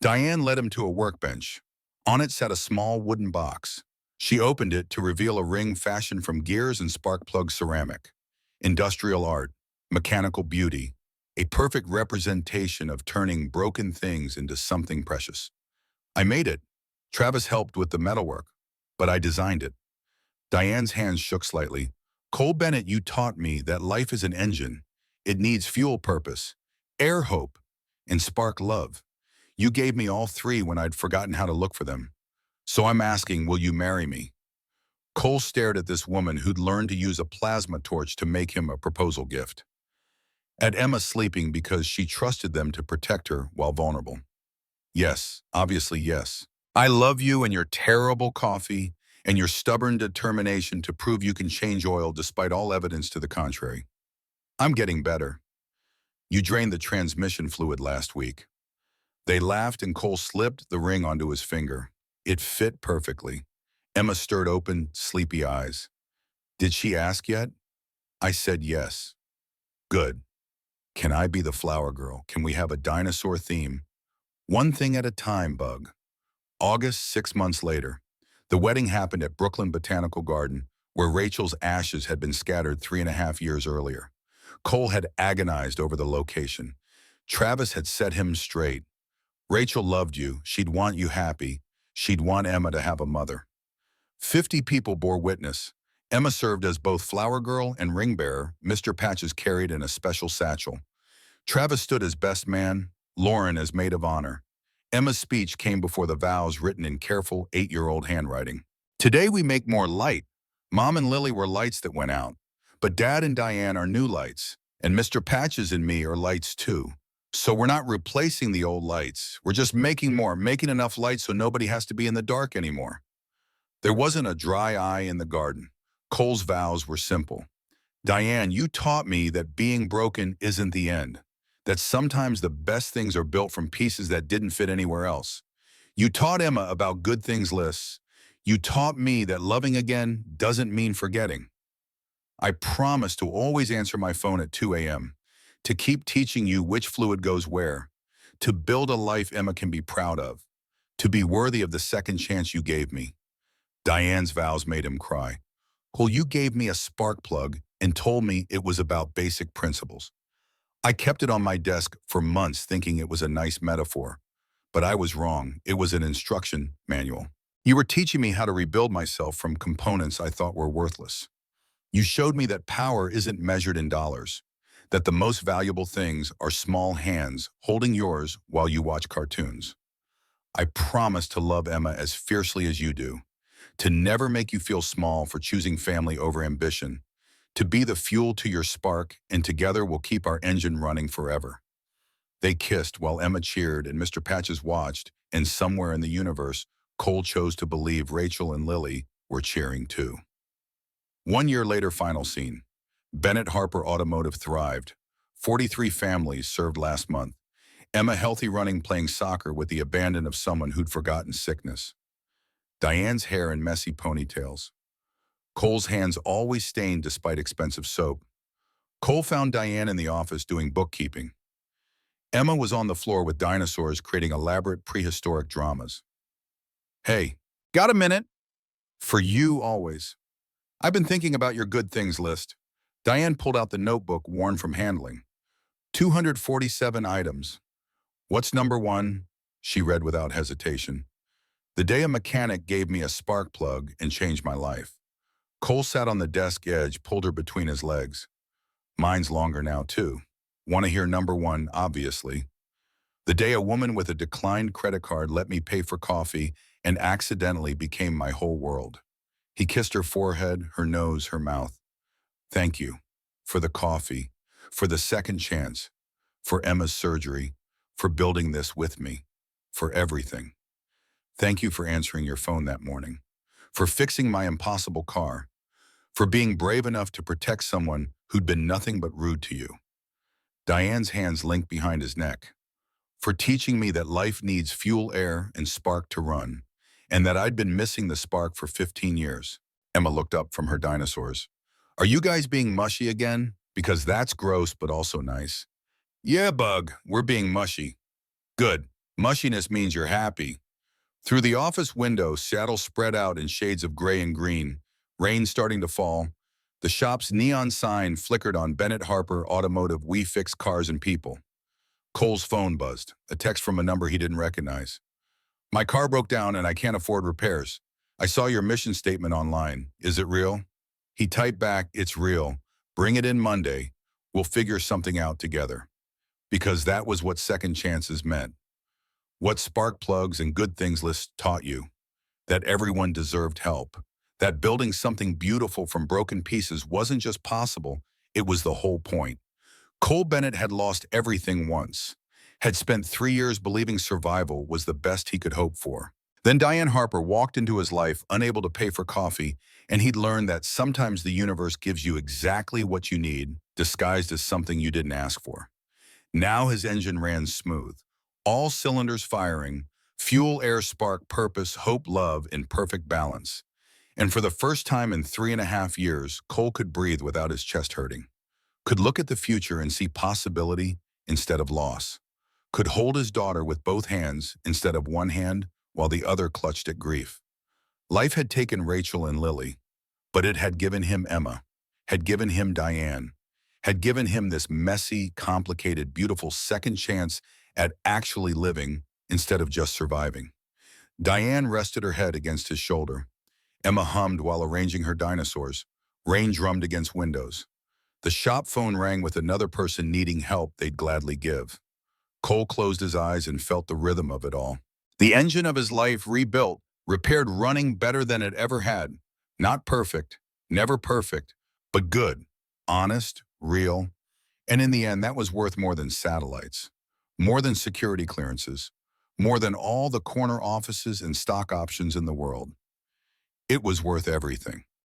Diane led him to a workbench. On it sat a small wooden box. She opened it to reveal a ring fashioned from gears and spark plug ceramic. Industrial art, mechanical beauty, a perfect representation of turning broken things into something precious. I made it. Travis helped with the metalwork, but I designed it. Diane's hands shook slightly. Cole Bennett, you taught me that life is an engine. It needs fuel purpose, air hope, and spark love. You gave me all 3 when I'd forgotten how to look for them. So I'm asking, will you marry me? Cole stared at this woman who'd learned to use a plasma torch to make him a proposal gift. At Emma sleeping because she trusted them to protect her while vulnerable. Yes, obviously yes. I love you and your terrible coffee and your stubborn determination to prove you can change oil despite all evidence to the contrary. I'm getting better. You drained the transmission fluid last week. They laughed and Cole slipped the ring onto his finger. It fit perfectly. Emma stirred open, sleepy eyes. Did she ask yet? I said yes. Good. Can I be the flower girl? Can we have a dinosaur theme? One thing at a time, Bug. August, 6 months later. The wedding happened at Brooklyn Botanical Garden, where Rachel's ashes had been scattered 3.5 years earlier. Cole had agonized over the location. Travis had set him straight. Rachel loved you. She'd want you happy. She'd want Emma to have a mother. 50 people bore witness. Emma served as both flower girl and ring bearer. Mr. Patches carried in a special satchel. Travis stood as best man, Lauren as maid of honor. Emma's speech came before the vows written in careful 8-year-old handwriting. Today we make more light. Mom and Lily were lights that went out, but Dad and Diane are new lights, and Mr. Patches and me are lights too. So we're not replacing the old lights. We're just making more, making enough light so nobody has to be in the dark anymore. There wasn't a dry eye in the garden. Cole's vows were simple. Diane, you taught me that being broken isn't the end, that sometimes the best things are built from pieces that didn't fit anywhere else. You taught Emma about good things lists. You taught me that loving again doesn't mean forgetting. I promise to always answer my phone at 2 a.m., to keep teaching you which fluid goes where, to build a life Emma can be proud of, to be worthy of the second chance you gave me. Diane's vows made him cry. Well, you gave me a spark plug and told me it was about basic principles. I kept it on my desk for months thinking it was a nice metaphor, but I was wrong. It was an instruction manual. You were teaching me how to rebuild myself from components I thought were worthless. You showed me that power isn't measured in dollars, that the most valuable things are small hands holding yours while you watch cartoons. I promise to love Emma as fiercely as you do, to never make you feel small for choosing family over ambition, to be the fuel to your spark, and together we'll keep our engine running forever. They kissed while Emma cheered and Mr. Patches watched, and somewhere in the universe, Cole chose to believe Rachel and Lily were cheering too. 1 year later, final scene. Bennett Harper Automotive thrived. 43 families served last month. Emma healthy running playing soccer with the abandon of someone who'd forgotten sickness. Diane's hair in messy ponytails. Cole's hands always stained despite expensive soap. Cole found Diane in the office doing bookkeeping. Emma was on the floor with dinosaurs creating elaborate prehistoric dramas. Hey, got a minute? For you always. I've been thinking about your good things list. Diane pulled out the notebook worn from handling. 247 items. What's number one? She read without hesitation. The day a mechanic gave me a spark plug and changed my life. Cole sat on the desk edge, pulled her between his legs. Mine's longer now, too. Want to hear number one, obviously. The day a woman with a declined credit card let me pay for coffee and accidentally became my whole world. He kissed her forehead, her nose, her mouth. Thank you. For the coffee. For the second chance. For Emma's surgery. For building this with me. For everything. Thank you for answering your phone that morning. For fixing my impossible car. For being brave enough to protect someone who'd been nothing but rude to you. Diane's hands linked behind his neck. For teaching me that life needs fuel, air, and spark to run, and that I'd been missing the spark for 15 years. Emma looked up from her dinosaurs. Are you guys being mushy again? Because that's gross, but also nice. Yeah, Bug, we're being mushy. Good. Mushiness means you're happy. Through the office window, Seattle spread out in shades of gray and green, rain starting to fall. The shop's neon sign flickered on Bennett Harper Automotive. We fix cars and people. Cole's phone buzzed, a text from a number he didn't recognize. My car broke down and I can't afford repairs. I saw your mission statement online. Is it real? He typed back, it's real. Bring it in Monday. We'll figure something out together. Because that was what second chances meant. What spark plugs and good things lists taught you. That everyone deserved help. That building something beautiful from broken pieces wasn't just possible, it was the whole point. Cole Bennett had lost everything once, had spent 3 years believing survival was the best he could hope for. Then Diane Harper walked into his life unable to pay for coffee, and he'd learned that sometimes the universe gives you exactly what you need, disguised as something you didn't ask for. Now his engine ran smooth, all cylinders firing, fuel, air, spark, purpose, hope, love in perfect balance. And for the first time in 3.5 years, Cole could breathe without his chest hurting. Could look at the future and see possibility instead of loss. Could hold his daughter with both hands instead of one hand while the other clutched at grief. Life had taken Rachel and Lily, but it had given him Emma, had given him Diane, had given him this messy, complicated, beautiful second chance at actually living instead of just surviving. Diane rested her head against his shoulder. Emma hummed while arranging her dinosaurs. Rain drummed against windows. The shop phone rang with another person needing help they'd gladly give. Cole closed his eyes and felt the rhythm of it all. The engine of his life rebuilt, repaired, running better than it ever had. Not perfect, never perfect, but good, honest, real. And in the end, that was worth more than satellites. More than security clearances, more than all the corner offices and stock options in the world. It was worth everything.